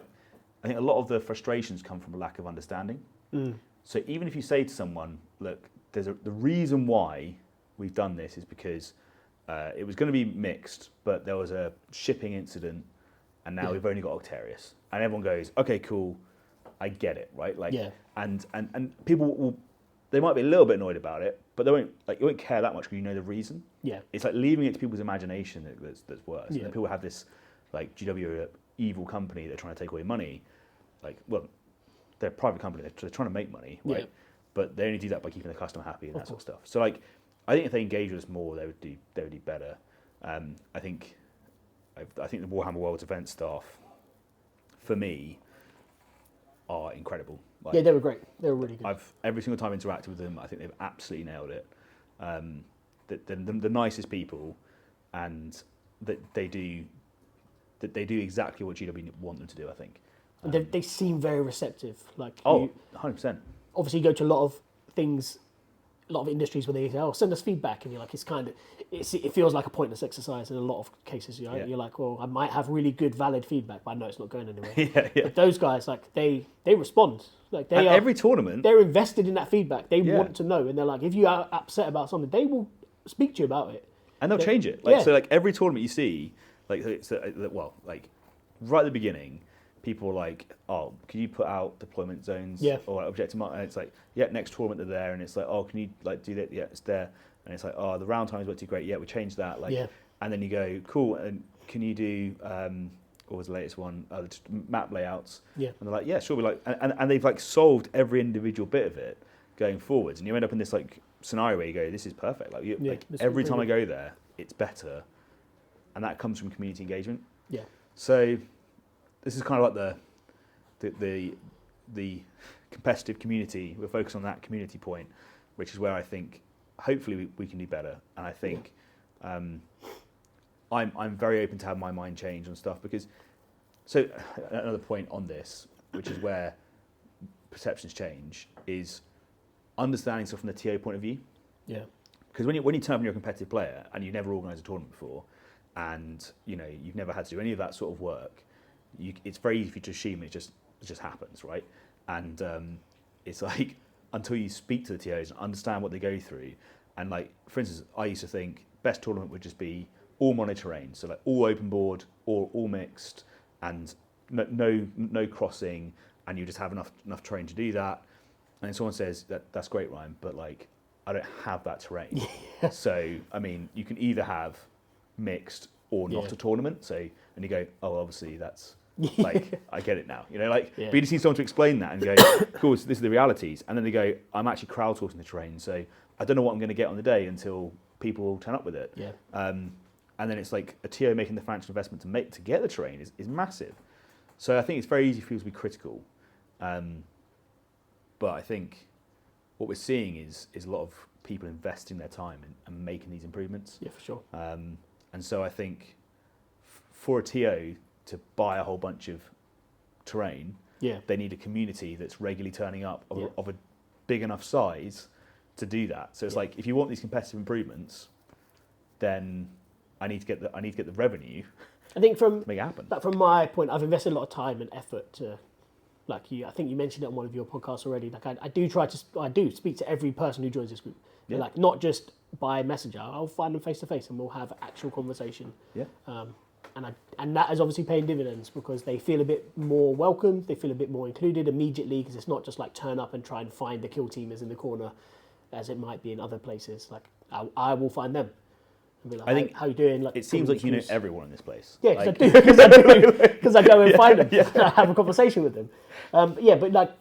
S1: think a lot of the frustrations come from a lack of understanding. So even if you say to someone, look, the reason why we've done this is because it was going to be mixed, but there was a shipping incident, and now we've only got Octarius, and everyone goes, okay, cool, I get it, right? Like, and people will. They might be a little bit annoyed about it, but you won't care that much because you know the reason.
S2: Yeah.
S1: It's like leaving it to people's imagination that's worse.
S2: Yeah.
S1: And people have this, like, GW are an evil company, they're trying to take away money. Like, well, they're a private company, they're trying to make money, right?
S2: Yeah.
S1: But they only do that by keeping the customer happy and that sort of stuff. So, like, I think if they engage with us more, they would do better. I think the Warhammer World's event staff, for me, are incredible. Like,
S2: Yeah, they were great. They were really good.
S1: I've every single time I interacted with them, I think they've absolutely nailed it. The nicest people, and that they do exactly what GW want them to do. I think.
S2: And they seem very receptive. Like,
S1: 100%.
S2: Obviously, you go to a lot of things, a lot of industries where they say, "Oh, send us feedback," and you're like, it feels like a pointless exercise in a lot of cases. You're like, well, I might have really good, valid feedback, but I know it's not going anywhere.
S1: Yeah.
S2: But those guys, like, they respond. Like,
S1: At every tournament,
S2: they're invested in that feedback. They want to know, and they're like, if you are upset about something, they will speak to you about it.
S1: and they'll change it. So, like every tournament you see, like right at the beginning, people are like, "Oh, can you put out deployment zones or objective?" And it's like, "Yeah, next tournament they're there." And it's like, "Oh, can you like do that?" Yeah, it's there. And it's like, "Oh, the round times weren't too great. Yeah, we changed that." Like, and then you go, "Cool." And can you do what was the latest one? Map layouts.
S2: Yeah.
S1: And they're like, "Yeah, sure." We like, and they've like solved every individual bit of it going forwards, and you end up in this like scenario where you go, "This is perfect." Like, like every time I go there, it's better, and that comes from community engagement.
S2: Yeah.
S1: So this is kind of like the competitive community. We're focused on that community point, which is where I think hopefully we can do better. And I think I'm very open to have my mind change on stuff because. So another point on this, which is where perceptions change, is understanding stuff from the TO point of view.
S2: Yeah.
S1: because when you turn up and you're a competitive player and you've never organised a tournament before, and you've never had to do any of that sort of work, it's very easy for you to assume it just happens, right? And it's like until you speak to the TOs and understand what they go through, and like for instance, I used to think best tournament would just be all mono terrain, so like all open board or all mixed, and no crossing, and you just have enough terrain to do that. And then someone says that's great, Ryan, but like I don't have that terrain. So I mean, you can either have mixed or not a tournament. So and you go, oh, obviously that's like I get it now. But you just need someone to explain that and go, cool, so this is the realities. And then they go, I'm actually crowdsourcing the terrain, so I don't know what I'm going to get on the day until people turn up with it. Yeah. And then it's like a TO making the financial investment to get the terrain is massive. So I think it's very easy for people to be critical. But I think what we're seeing is a lot of people investing their time and making these improvements.
S2: Yeah, for sure.
S1: And so I think for a TO to buy a whole bunch of terrain, they need a community that's regularly turning up of a big enough size to do that. So it's like if you want these competitive improvements, then I need to get the revenue.
S2: I think
S1: to make it happen.
S2: But from my point, I've invested a lot of time and effort to. Like I think you mentioned it on one of your podcasts already. Like I do speak to every person who joins this group. Yeah. Like not just by messenger. I'll find them face to face and we'll have actual conversation. Yeah. And that is obviously paying dividends because they feel a bit more welcome. They feel a bit more included immediately because it's not just like turn up and try and find the kill teamers in the corner, as it might be in other places. Like I will find them. And be like, I think how you doing? Like
S1: it seems like you know everyone in this place.
S2: Yeah,
S1: like,
S2: because I do, and find them. And I have a conversation with them. But like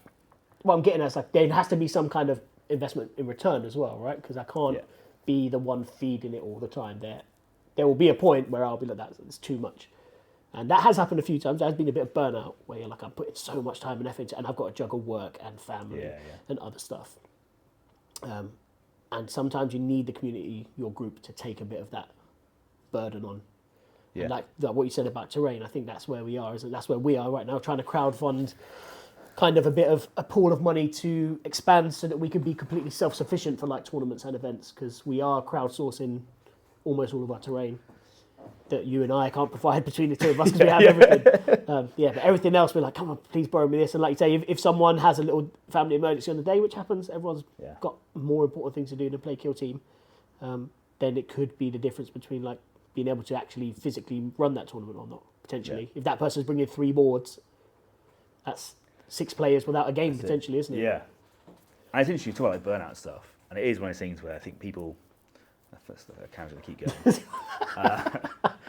S2: what I'm getting at is like there has to be some kind of investment in return as well, right? Because I can't be the one feeding it all the time. There will be a point where I'll be like, that's too much. And that has happened a few times. There has been a bit of burnout where you're like, I'm putting so much time and effort into, and I've got to juggle work and family and other stuff. And sometimes you need the community, your group, to take a bit of that burden on. Yeah. And like what you said about terrain, I think that's where we are, isn't it? That's where we are right now, trying to crowdfund kind of a bit of a pool of money to expand so that we can be completely self-sufficient for like tournaments and events, because we are crowdsourcing almost all of our terrain that you and I can't provide between the two of us because we have everything. But everything else we're like, come on, please borrow me this. And like you say, if someone has a little family emergency on the day, which happens, everyone's got more important things to do than play kill team, then it could be the difference between like being able to actually physically run that tournament or not, potentially. If that person's bringing 3 boards, that's 6 players without a game, that's potentially, isn't it?
S1: Yeah. And it's interesting to talk about like burnout stuff. And it is one of those things where I think people... I can't really keep going.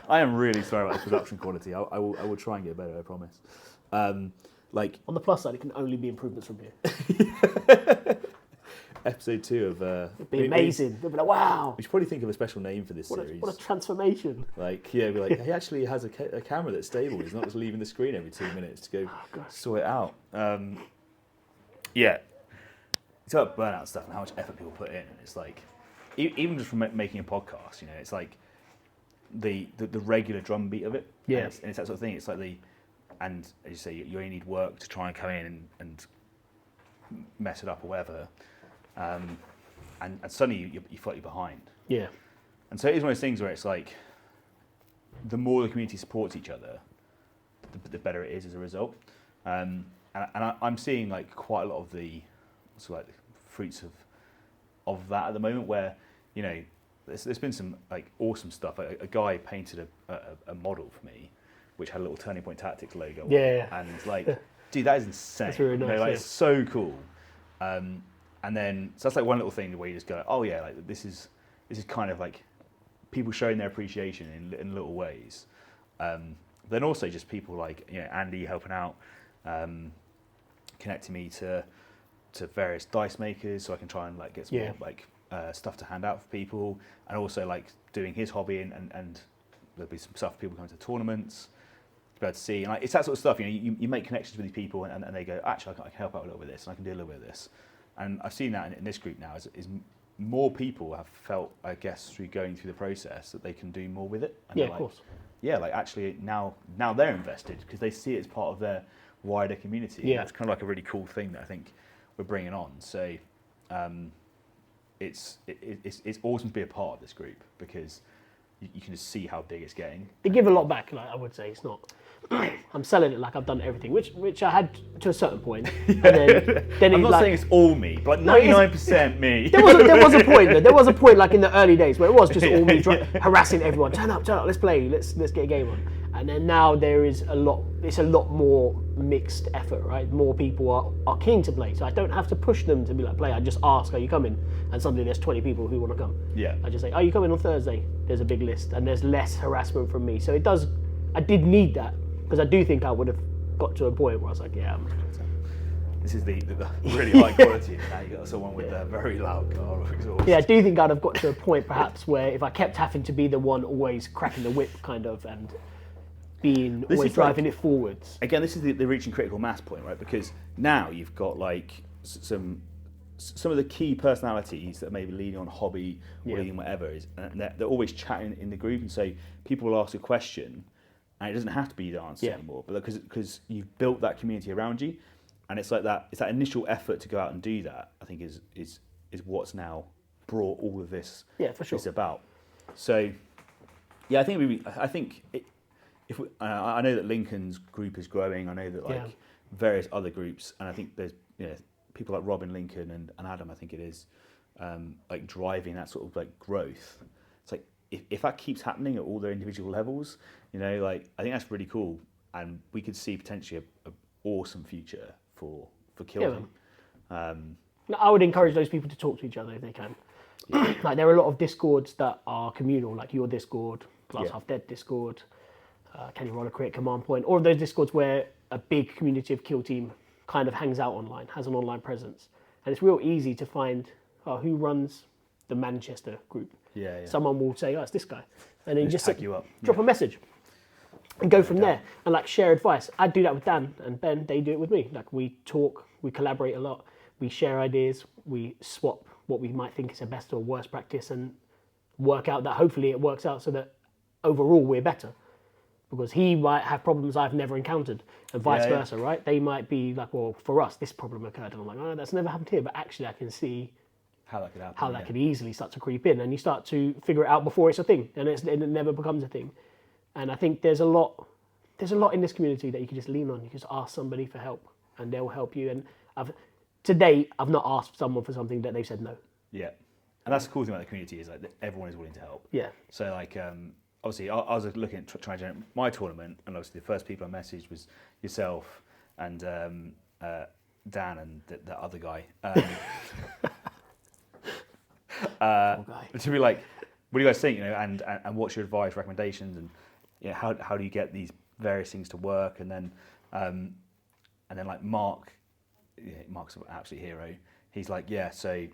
S1: I am really sorry about the production quality. I will try and get better, I promise. Like
S2: on the plus side, it can only be improvements from here.
S1: Episode 2 of...
S2: It'd be amazing. They'll be like, wow.
S1: We should probably think of a special name for this series.
S2: What a transformation.
S1: Like, be like, he actually has a camera that's stable. He's not just leaving the screen every 2 minutes to go sort it out. It's about burnout stuff and how much effort people put in. And it's like... Even just from making a podcast, it's like the regular drumbeat of it.
S2: Yeah.
S1: And it's that sort of thing. It's like and as you say, you only need work to try and come in and mess it up or whatever. And suddenly you feel like you're behind.
S2: Yeah.
S1: And so it is one of those things where it's like, the more the community supports each other, the better it is as a result. And I'm seeing like quite a lot of the sort of like fruits of that at the moment, where there's been some like awesome stuff. A guy painted a model for me which had a little Turning Point Tactics logo on it, and like dude, that is insane.
S2: That's really nice.
S1: It's so cool. And then so that's like one little thing where you just go, oh yeah, like this is kind of like people showing their appreciation in little ways. Then also just people like Andy helping out, connecting me to various dice makers, so I can try and like get some more like stuff to hand out for people, and also like doing his hobby and there'll be some stuff for people coming to tournaments to be able to see, and like it's that sort of stuff. You make connections with these people, and they go, actually I can help out a little bit with this, and I can do a little bit of this, and I've seen that in this group now is more people have felt, I guess, through going through the process that they can do more with it. And
S2: of course.
S1: Yeah, like actually now they're invested because they see it as part of their wider community.
S2: Yeah,
S1: that's kind of like a really cool thing that I think we're bringing on. So, it's awesome to be a part of this group because you can just see how big it's getting.
S2: They give a lot back. Like I would say, it's not. I'm selling it like I've done everything, which I had to a certain point. And then
S1: I'm not saying it's all me, but like 99% me.
S2: There was a point though. There was a point like in the early days where it was just all me harassing everyone. Turn up, let's play, let's get a game on. And then now there is a lot. It's a lot more mixed effort, right? More people are keen to play, so I don't have to push them to be like play. I just ask, "Are you coming?" And suddenly there's 20 people who want to come.
S1: Yeah.
S2: I just say, "Are you coming on Thursday?" There's a big list, and there's less harassment from me. So it does. I did need that because I do think I would have got to a point where I was like, "Yeah."
S1: This is the really high quality. Now you got someone with a very loud car exhaust.
S2: Yeah, I do think I'd have got to a point perhaps where if I kept having to be the one always cracking the whip, kind of, and being always driving it forwards.
S1: Again, this is the reaching critical mass point, right? Because now you've got like some of the key personalities that may be leading on hobby or leading whatever is, and they're always chatting in the group, and so people will ask a question, and it doesn't have to be the answer anymore, but because you've built that community around you, and it's like that. It's that initial effort to go out and do that. I think is what's now brought all of this.
S2: Yeah, for sure.
S1: It's about. So, yeah, I think. If I know that Lincoln's group is growing, I know that various other groups, and I think there's people like Robin Lincoln and Adam, I think it is, like driving that sort of like growth. It's like if that keeps happening at all their individual levels, like I think that's really cool, and we could see potentially a awesome future for Kill Team.
S2: I would encourage those people to talk to each other if they can. Yeah. Like there are a lot of Discords that are communal, like your Discord, Glass Half Dead Discord. Can you roll create command point? All of those Discords where a big community of Kill Team kind of hangs out online, has an online presence, and it's real easy to find who runs the Manchester group.
S1: Yeah.
S2: Someone will say, "Oh, it's this guy," and then you just
S1: tag you up.
S2: drop a message, and go from there, and like share advice. I do that with Dan and Ben. They do it with me. Like we talk, we collaborate a lot, we share ideas, we swap what we might think is a best or worst practice, and work out that hopefully it works out so that overall we're better. Because he might have problems I've never encountered, and vice versa, right? They might be like, well, for us, this problem occurred, and I'm like, oh, that's never happened here. But actually, I can see
S1: how that could happen.
S2: How that could easily start to creep in, and you start to figure it out before it's a thing, and it never becomes a thing. And I think there's a lot in this community that you can just lean on. You can just ask somebody for help, and they'll help you. And to date, I've not asked someone for something that they've said no.
S1: Yeah, and that's the cool thing about the community is like everyone is willing to help.
S2: Yeah.
S1: So like. Obviously, I was looking at trying to generate my tournament, and obviously the first people I messaged was yourself and Dan and the other guy. To be like, what do you guys think? And what's your advice, recommendations, and how do you get these various things to work? And then like Mark, Mark's an absolute hero. He's like, so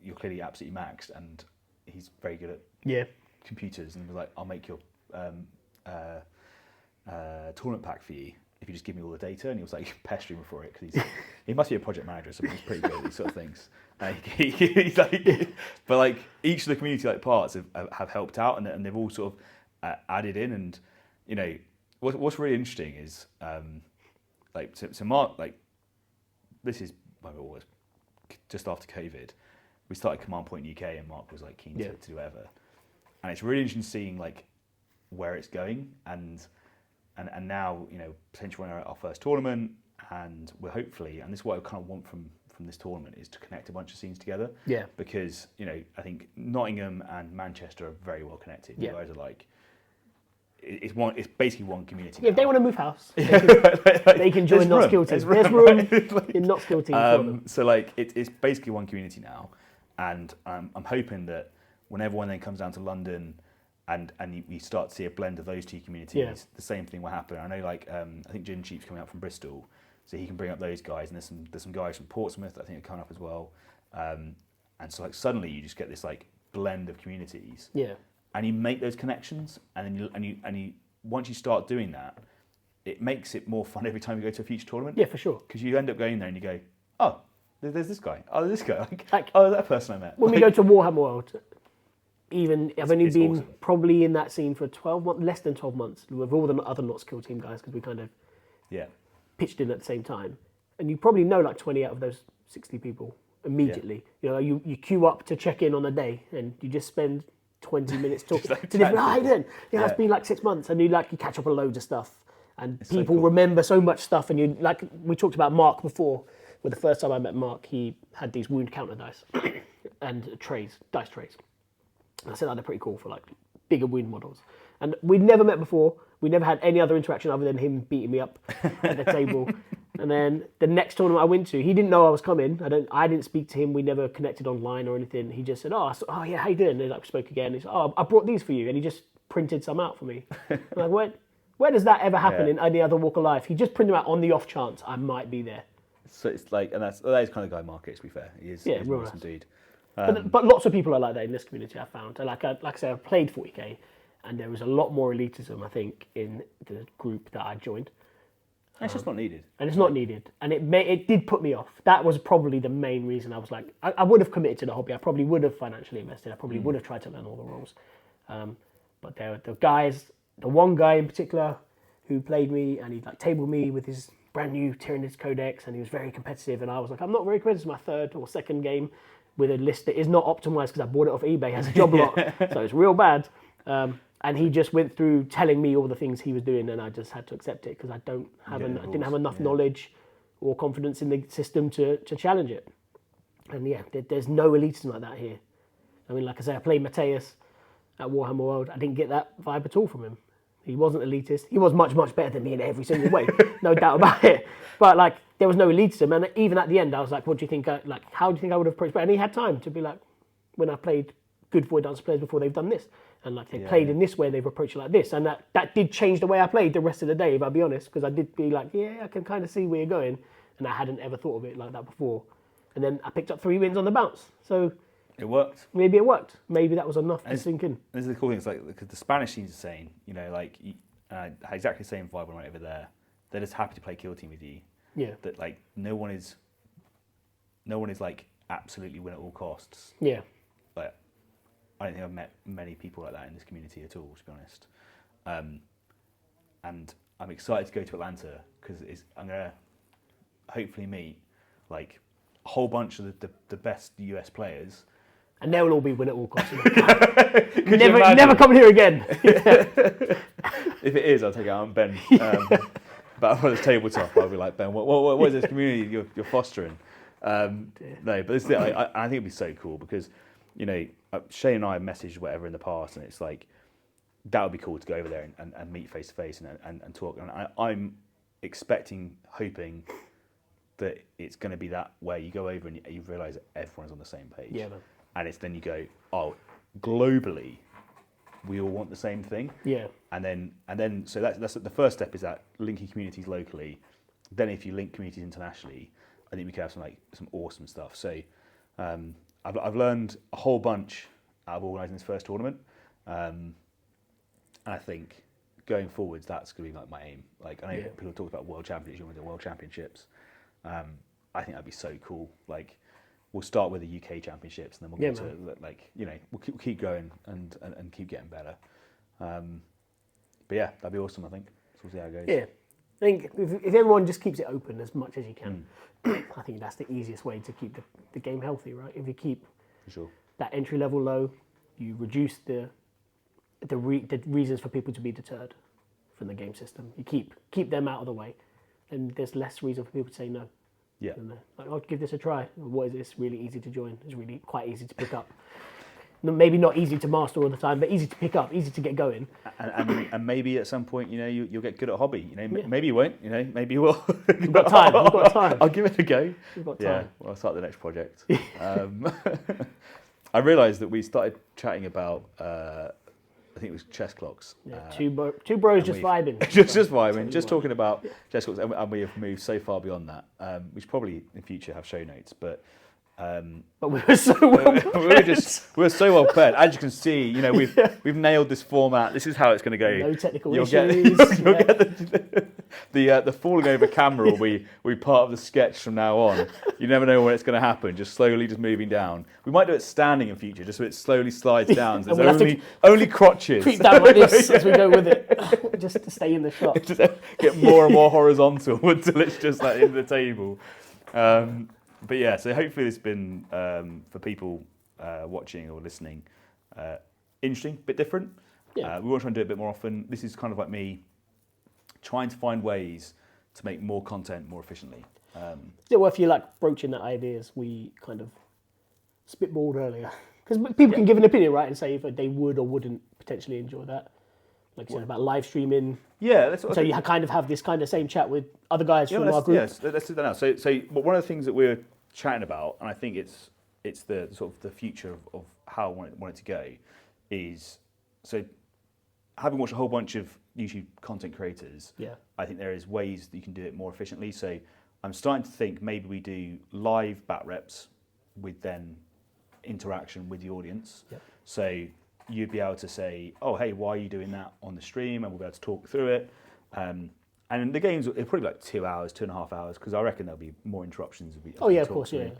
S1: you're clearly absolutely maxed, and he's very good at computers, and was like, I'll make your tournament pack for you if you just give me all the data. And he was like pestering me for it because he must be a project manager, so he's pretty good at these sort of things. He's like, but like each of the community like parts have helped out, and they've all sort of added in. And what's really interesting is so Mark, like this is just after COVID, we started Command Point UK, and Mark was like keen to do whatever. And it's really interesting seeing like where it's going, and now potentially we're at our first tournament, and we're hopefully, and this is what I kind of want from this tournament, is to connect a bunch of scenes together. Yeah. Because I think Nottingham and Manchester are very well connected. You guys are like, it's basically one community.
S2: Yeah, if they want to move house, they can join Not Skill Team. There's room in Not Skill Team.
S1: So like it's basically one community now, and I'm hoping that when everyone then comes down to London and we start to see a blend of those two communities, the same thing will happen. I know like I think Gin Cheap's coming up from Bristol, so he can bring up those guys, and there's some guys from Portsmouth that I think are coming up as well. And so like suddenly you just get this like blend of communities. Yeah. And you make those connections, and then you once you start doing that, it makes it more fun every time you go to a future tournament.
S2: Yeah, for sure.
S1: Because you end up going there and you go, oh, there's this guy. Oh, there's this guy. Like, oh, that person I met.
S2: When we go to Warhammer World, I've only been probably in that scene for 12 months, less than 12 months, with all the other Not Skill Team guys, because we kind of pitched in at the same time. And you probably know like 20 out of those 60 people immediately. You know, you queue up to check in on a day, and you just spend 20 minutes talking
S1: like
S2: to different.
S1: chatting
S2: How you
S1: people.
S2: doing? Yeah, it's been like 6 months, and you catch up on loads of stuff, and
S1: so
S2: people
S1: cool.
S2: remember so much stuff. And you like we talked about Mark before. Well, the first time I met Mark, he had these wound counter dice and dice trays. And I said, they're pretty cool for like bigger wound models. And we'd never met before. We never had any other interaction other than him beating me up at the table. And then the next tournament I went to, he didn't know I was coming. I didn't speak to him. We never connected online or anything. He just said, oh yeah, how you doing? And we spoke again. He said, oh, I brought these for you. And he just printed some out for me. I'm like, where does that ever happen in any other walk of life? He just printed them out on the off chance I might be there.
S1: So it's like, and that is kind of guy Mark is, to be fair. He is,
S2: Yeah,
S1: he's
S2: real
S1: an awesome
S2: nice.
S1: dude.
S2: But lots of people are like that in this community, I found. Like I said, I've played 40k, and there was a lot more elitism, I think, in the group that I joined.
S1: It's just not needed.
S2: And it's not needed. And it did put me off. That was probably the main reason I was like, I would have committed to the hobby. I probably would have financially invested. I probably would have tried to learn all the rules. But there were the guys, the one guy in particular who played me, and he like tabled me with his brand new Tyranids Codex, and he was very competitive. And I was like, I'm not very competitive. It's my third or second game with a list that is not optimized because I bought it off eBay as a job lot. So it's real bad. And he just went through telling me all the things he was doing, and I just had to accept it because I didn't have enough knowledge or confidence in the system to challenge it. And yeah, there's no elitism like that here. I mean, like I say, I played Mateus at Warhammer World. I didn't get that vibe at all from him. He wasn't elitist. He was much, much better than me in every single way, no doubt about it. But like, there was no elitism, and even at the end, I was like, "What do you think? How do you think I would have approached?" And he had time to be like, when I played good Void Dancer players before, they've done this, and like they played in this way, they've approached it like this, and that did change the way I played the rest of the day, if I'll be honest, because I did be like, yeah, I can kind of see where you're going, and I hadn't ever thought of it like that before. And then I picked up 3 wins on the bounce, so
S1: It worked.
S2: maybe it worked. Maybe that was enough to sink in.
S1: This is the cool thing. It's like, because the Spanish scene's insane. You know, like, I had exactly the same vibe when I went over there. They're just happy to play kill team with you.
S2: Yeah,
S1: That like no one is like absolutely win at all costs.
S2: yeah,
S1: Like, I don't think I've met many people like that in this community at all, to be honest. And I'm excited to go to Atlanta because I'm gonna hopefully meet like a whole bunch of the best US players.
S2: and they'll all be win at all costs.
S1: Could you imagine?
S2: never come here again.
S1: If it is, I'll take it out on Ben. But for this tabletop, I'll be like, Ben, what is this community you're fostering? No, but this is it. I think it'd be so cool because, you know, Shane and I have messaged whatever in the past, and it's like, that would be cool to go over there and meet face to face and talk. And I'm hoping that it's going to be that way. You go over and you realise that everyone's on the same page.
S2: Yeah, man.
S1: And it's then you go, oh, globally, we all want the same thing.
S2: Yeah,
S1: And then so that's the first step, is that linking communities locally. Then if you link communities internationally, I think we can have some awesome stuff. So I've learned a whole bunch out of organising this first tournament, and I think going forwards that's going to be like my aim. Like, I know people talk about world championships, you want to do world championships. I think that'd be so cool. Like, we'll start with the UK championships, and then we'll go to, like, you know, we'll keep going and keep getting better. But yeah, that'd be awesome, I think. So we'll see how it goes.
S2: yeah. I think if everyone just keeps it open as much as you can, I think that's the easiest way to keep the game healthy, right? If you keep
S1: For sure.
S2: that entry level low, you reduce the reasons for people to be deterred from the game system. You keep them out of the way, and there's less reason for people to say no.
S1: Yeah.
S2: And like, I'll give this a try. What is this? Really easy to join. It's really quite easy to pick up. Maybe not easy to master all the time, but easy to pick up, easy to get going.
S1: And maybe at some point, you know, you'll get good at hobby. You know, maybe you won't. You know, maybe you will.
S2: You've got time. You've got time.
S1: I'll give it a go.
S2: You've got
S1: Yeah,
S2: time.
S1: well, I'll start the next project. I realised that we started chatting about, I think it was chess clocks.
S2: Yeah, two bros just vibing.
S1: just vibing, just talking about chess clocks, and we have moved so far beyond that. We should probably in future have show notes, but
S2: But we were so well
S1: we're so well prepared. As you can see, you know, we've nailed this format. This is how it's going to go.
S2: no technical
S1: You'll
S2: issues.
S1: get the falling over camera will be part of the sketch from now on. You never know when it's going to happen. Just slowly, just moving down. We might do it standing in future, just so it slowly slides down. So
S2: And
S1: there's
S2: we'll have
S1: only crotches.
S2: Creep down like this as we go with it, just to stay in the shot.
S1: Just get more and more horizontal until it's just like in the table. But yeah, so hopefully this has been for people watching or listening interesting, a bit different.
S2: Yeah.
S1: We want to try and do it a bit more often. This is kind of like me trying to find ways to make more content more efficiently.
S2: Yeah, well, if you like broaching that ideas, we kind of spitballed earlier. Because people can give an opinion, right, and say if they would or wouldn't potentially enjoy that. Like you said about live streaming.
S1: Yeah, that's what
S2: So you kind of have this kind of same chat with other guys from our group.
S1: Yes, let's do that now. So one of the things that we're chatting about, and I think it's the sort of the future of how I want it to go, is so having watched a whole bunch of YouTube content creators,
S2: Yeah.
S1: I think there is ways that you can do it more efficiently. So I'm starting to think maybe we do live bat reps with then interaction with the audience.
S2: Yep.
S1: So you'd be able to say, oh, hey, why are you doing that on the stream? And we'll be able to talk through it. And the games, it'll probably be like 2 hours, 2.5 hours, because I reckon there'll be more interruptions.
S2: Oh, yeah, of course, yeah.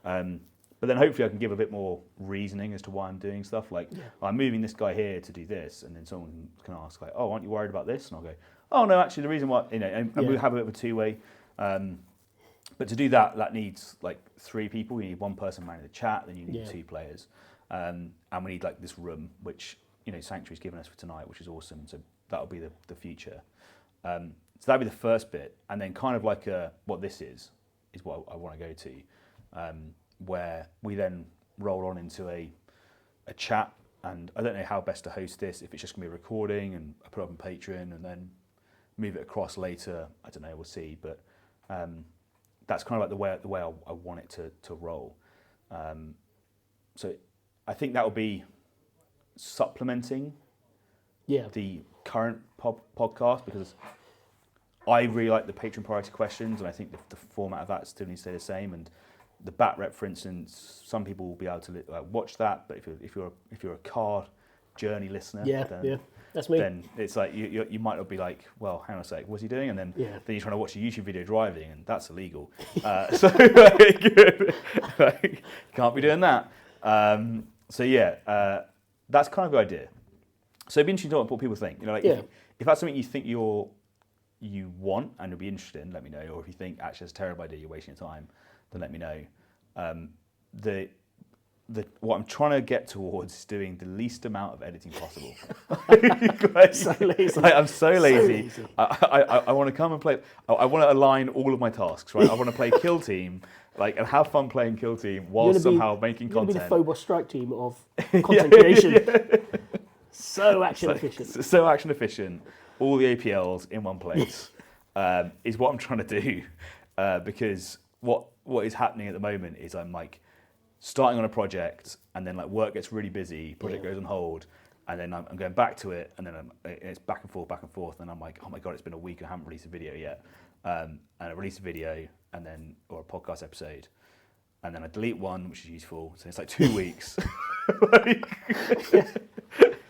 S1: But then hopefully I can give a bit more reasoning as to why I'm doing stuff. Like, I'm moving this guy here to do this, and then someone can ask, like, oh, aren't you worried about this? And I'll go, oh, no, actually, the reason why, and we'll have a bit of a two-way. But to do that, that needs like 3 people. You need 1 person managing the chat, then you need 2 players. And we need like this room, which, Sanctuary's given us for tonight, which is awesome. So that'll be the future. So that'll be the first bit. And then kind of like what this is what I want to go to, where we then roll on into a chat. And I don't know how best to host this, if it's just going to be a recording and I put it up on Patreon and then move it across later. I don't know, we'll see. But that's kind of like the way I want it to roll. So I think that will be supplementing the current podcast, because I really like the patron priority questions, and I think the format of that still needs to stay the same. And the bat rep, for instance, some people will be able to watch that, but if you're a card journey listener,
S2: that's me.
S1: Then it's like you might not be like, well, hang on a sec, what's he doing? And then you're trying to watch a YouTube video driving, and that's illegal. So can't be doing that. That's kind of the idea. So it'd be interesting to know what people think. If that's something you think you want and you'll be interested in, let me know. Or if you think actually it's a terrible idea, you're wasting your time, then let me know. What I'm trying to get towards is doing the least amount of editing possible.
S2: So lazy.
S1: I'm so lazy. I want to come and play. I want to align all of my tasks. Right. I want to play Kill Team, and have fun playing Kill Team while somehow making content.
S2: You're going to be the Phobos Strike team of content creation. So action efficient.
S1: So action efficient. All the APLs in one place is what I'm trying to do. Because what is happening at the moment is I'm like starting on a project, and then like work gets really busy, project goes on hold, and then I'm going back to it, and then it's back and forth, and I'm like, oh my god, it's been a week and I haven't released a video yet. And I release a video, or a podcast episode, and then I delete one, which is useful. So it's like 2 weeks.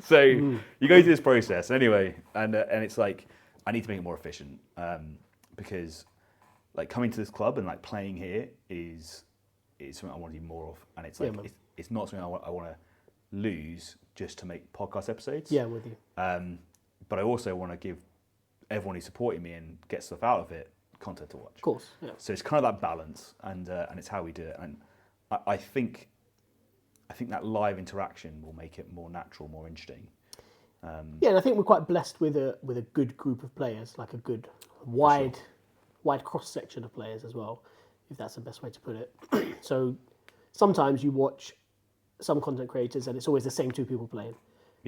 S1: So you go through this process anyway, and it's like I need to make it more efficient, because like coming to this club and like playing here is something I want to do more of, and it's like it's not something I want to lose just to make podcast episodes.
S2: Yeah, I'm with you.
S1: But I also want to give everyone who's supporting me and get stuff out of it content to watch.
S2: Of course. Yeah.
S1: So it's kind of that balance, and it's how we do it. And I think that live interaction will make it more natural, more interesting.
S2: And I think we're quite blessed with a good group of players, like a good wide cross section of players as well, if that's the best way to put it. So sometimes you watch some content creators and it's always the same 2 people playing,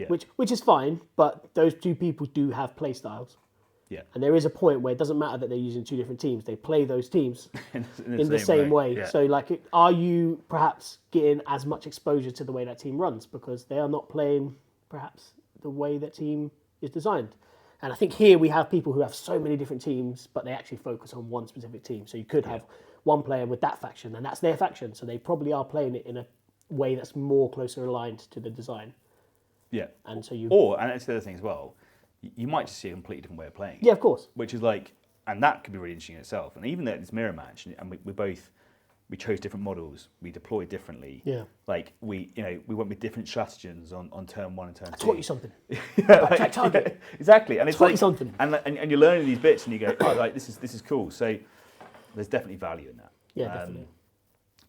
S2: which is fine, but those 2 people do have play styles. Yeah. And there is a point where it doesn't matter that they're using 2 different teams. They play those teams in the same way. Yeah. So like, are you perhaps getting as much exposure to the way that team runs because they are not playing perhaps the way that team is designed? And I think here we have people who have so many different teams, but they actually focus on one specific team. So you could have one player with that faction, and that's their faction. So they probably are playing it in a way that's more closer aligned to the design.
S1: Yeah.
S2: And so
S1: and that's the other thing as well. You might just see a completely different way of playing.
S2: Yeah, of course.
S1: Which is like, and that could be really interesting in itself. And even though it's mirror match, and we chose different models, we deployed differently.
S2: Yeah.
S1: Like we went with different stratagems on turn 1 and turn 2.
S2: I taught you something.
S1: Track target. Yeah, exactly. And it's
S2: taught
S1: like
S2: you something.
S1: And you're learning these bits, and you go, oh, like this is cool. So there's definitely value in that.
S2: Yeah, definitely.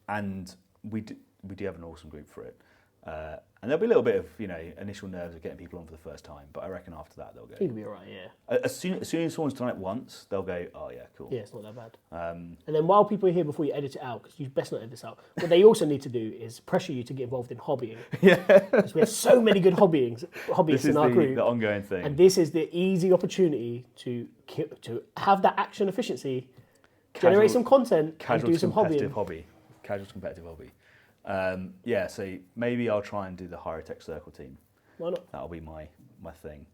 S1: and we do have an awesome group for it. And there'll be a little bit of initial nerves of getting people on for the first time, but I reckon after that they'll go.
S2: It'll be alright, yeah.
S1: As soon as someone's done it once, they'll go, oh yeah, cool.
S2: Yeah, it's not that bad. And then while people are here, before you edit it out, because you best not edit this out, what they also need to do is pressure you to get involved in hobbying. Yeah. Because we have so many good hobbyists in our group.
S1: The ongoing thing.
S2: And this is the easy opportunity to have that action efficiency, generate some content, and do some hobbying.
S1: Casual competitive hobby. So maybe I'll try and do the Hyrotech Circle team.
S2: Why not?
S1: That'll be my thing.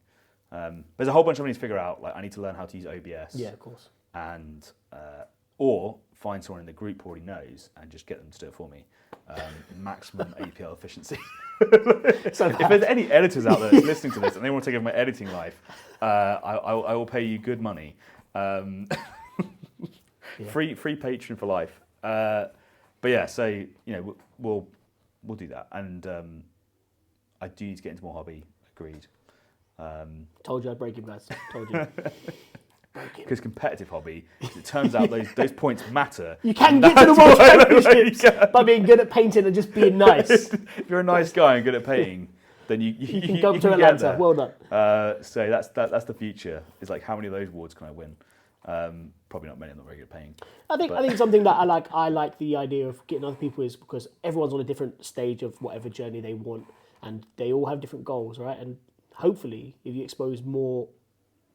S1: There's a whole bunch I need to figure out. Like I need to learn how to use OBS.
S2: Yeah, of course.
S1: And or find someone in the group who already knows and just get them to do it for me. Maximum APL efficiency. So if there's any editors out there listening to this and they want to take over my editing life, I will pay you good money. Free Patreon for life. But yeah, so we'll do that, and I do need to get into more hobby. Agreed.
S2: Told you I'd break him, guys. Told you.
S1: Because competitive hobby, it turns out those points matter.
S2: You can get to the World Championships by being good at painting and just being nice.
S1: If you're a nice guy and good at painting, then you
S2: can go to Atlanta. Well done.
S1: So that's the future. It's like, how many of those awards can I win? Probably not many. I'm not very good at painting.
S2: I think something that I like the idea of getting other people is because everyone's on a different stage of whatever journey they want, and they all have different goals, right? And hopefully, if you expose more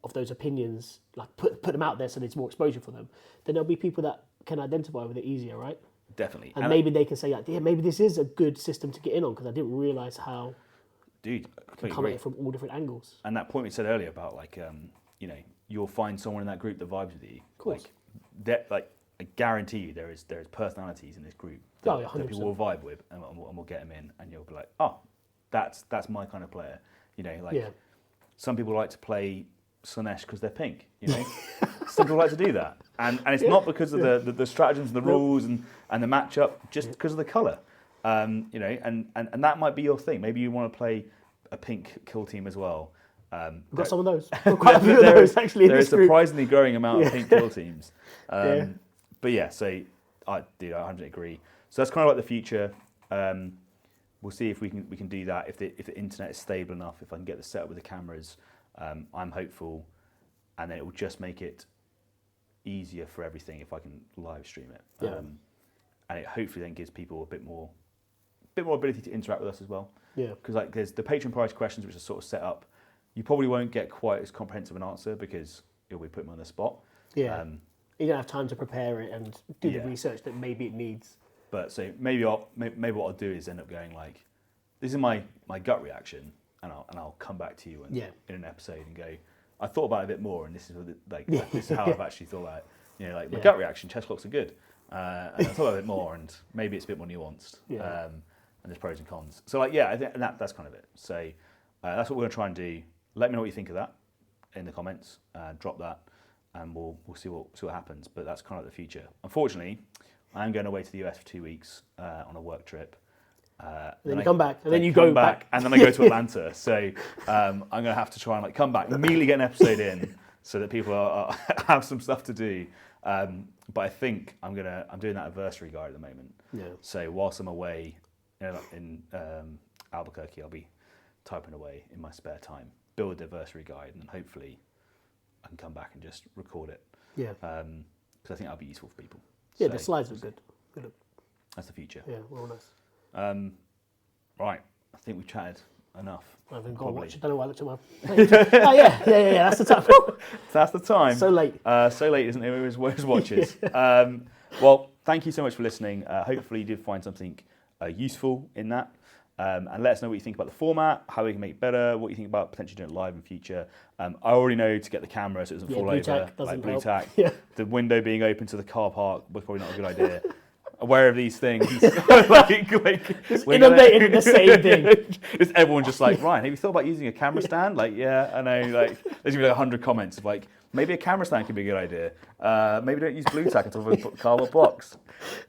S2: of those opinions, like put them out there so there's more exposure for them, then there'll be people that can identify with it easier, right?
S1: Definitely.
S2: And maybe they can say, like, yeah, maybe this is a good system to get in on because I didn't realise how.
S1: Dude,
S2: I come at it from all different angles.
S1: And that point we said earlier about like, you'll find someone in that group that vibes with you.
S2: Of course.
S1: Like I guarantee you, there is personalities in this group that people will vibe with, and we'll get them in, and you'll be like, oh, that's my kind of player. Some people like to play Slaanesh because they're pink. Some people like to do that, and it's not because of the stratagems and the rules and the matchup, just because of the colour. And that might be your thing. Maybe you want to play a pink kill team as well.
S2: We've got some of those. Quite a few of those actually.
S1: There is a surprisingly growing amount of pink kill teams. But yeah, so I 100% agree. So that's kind of like the future. We'll see if we can do that. If the internet is stable enough, if I can get the setup with the cameras, I'm hopeful, and then it will just make it easier for everything if I can live stream it. And it hopefully then gives people a bit more ability to interact with us as well. Yeah. Because like there's the Patreon prize questions which are sort of set up. You probably won't get quite as comprehensive an answer because you'll be putting them on the spot. Yeah.
S2: You don't have time to prepare it and do the research that maybe it needs.
S1: But so maybe what I'll do is end up going like, this is my gut reaction, and I'll come back to you in an episode and go, I thought about it a bit more, and this is this is how I've actually thought about it. My gut reaction, chess clocks are good, and I thought about it a bit more, and maybe it's a bit more nuanced. And there's pros and cons. So I think that's kind of it. So that's what we're gonna try and do. Let me know what you think of that in the comments. Drop that, and we'll see what happens. But that's kind of the future. Unfortunately, I am going away to the US for 2 weeks on a work trip.
S2: Then you come back, and then you go back,
S1: and then I go to Atlanta. So I'm going to have to try and come back, immediately get an episode in, so that people have some stuff to do. But I think I'm doing that anniversary guide at the moment. Yeah. So whilst I'm away in Albuquerque, I'll be typing away in my spare time, build the anniversary guide, and then hopefully I can come back and just record it. Yeah. Because I think that'll be useful for people.
S2: Yeah, the slides are good. Good.
S1: That's the future.
S2: Yeah, well, nice.
S1: Right, I think we've chatted enough.
S2: I haven't got to watch it. Don't know why I looked at my. Oh yeah. That's the time.
S1: That's the time.
S2: So late.
S1: So late, isn't it? It was watches. Well, thank you so much for listening. Hopefully, you did find something useful in that. And let us know what you think about the format, how we can make it better, what you think about potentially doing it live in future. I already know to get the camera so it doesn't fall over, like blue tack. Yeah. The window being open to the car park was probably not a good idea. Aware of these things.
S2: Just innovating the same thing.
S1: Just everyone just like, Ryan, have you thought about using a camera stand? Like, yeah, I know. Like, there's gonna be 100 comments of like, maybe a camera stand could be a good idea. Maybe don't use blue tack until we put cardboard box.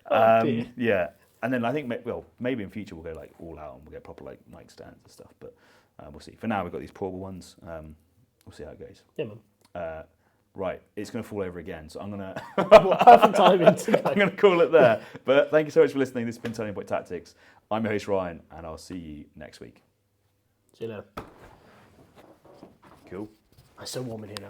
S1: Yeah. And then I think, maybe in future we'll go like all out and we'll get proper like mic stands and stuff. But we'll see. For now, we've got these portable ones. We'll see how it goes.
S2: Yeah, man.
S1: right, it's going to fall over again. So I'm going to
S2: What perfect timing to go.
S1: I'm going to call it there. But thank you so much for listening. This has been Turning Point Tactics. I'm your host Ryan, and I'll see you next week.
S2: See you later.
S1: Cool.
S2: It's so warm in here now.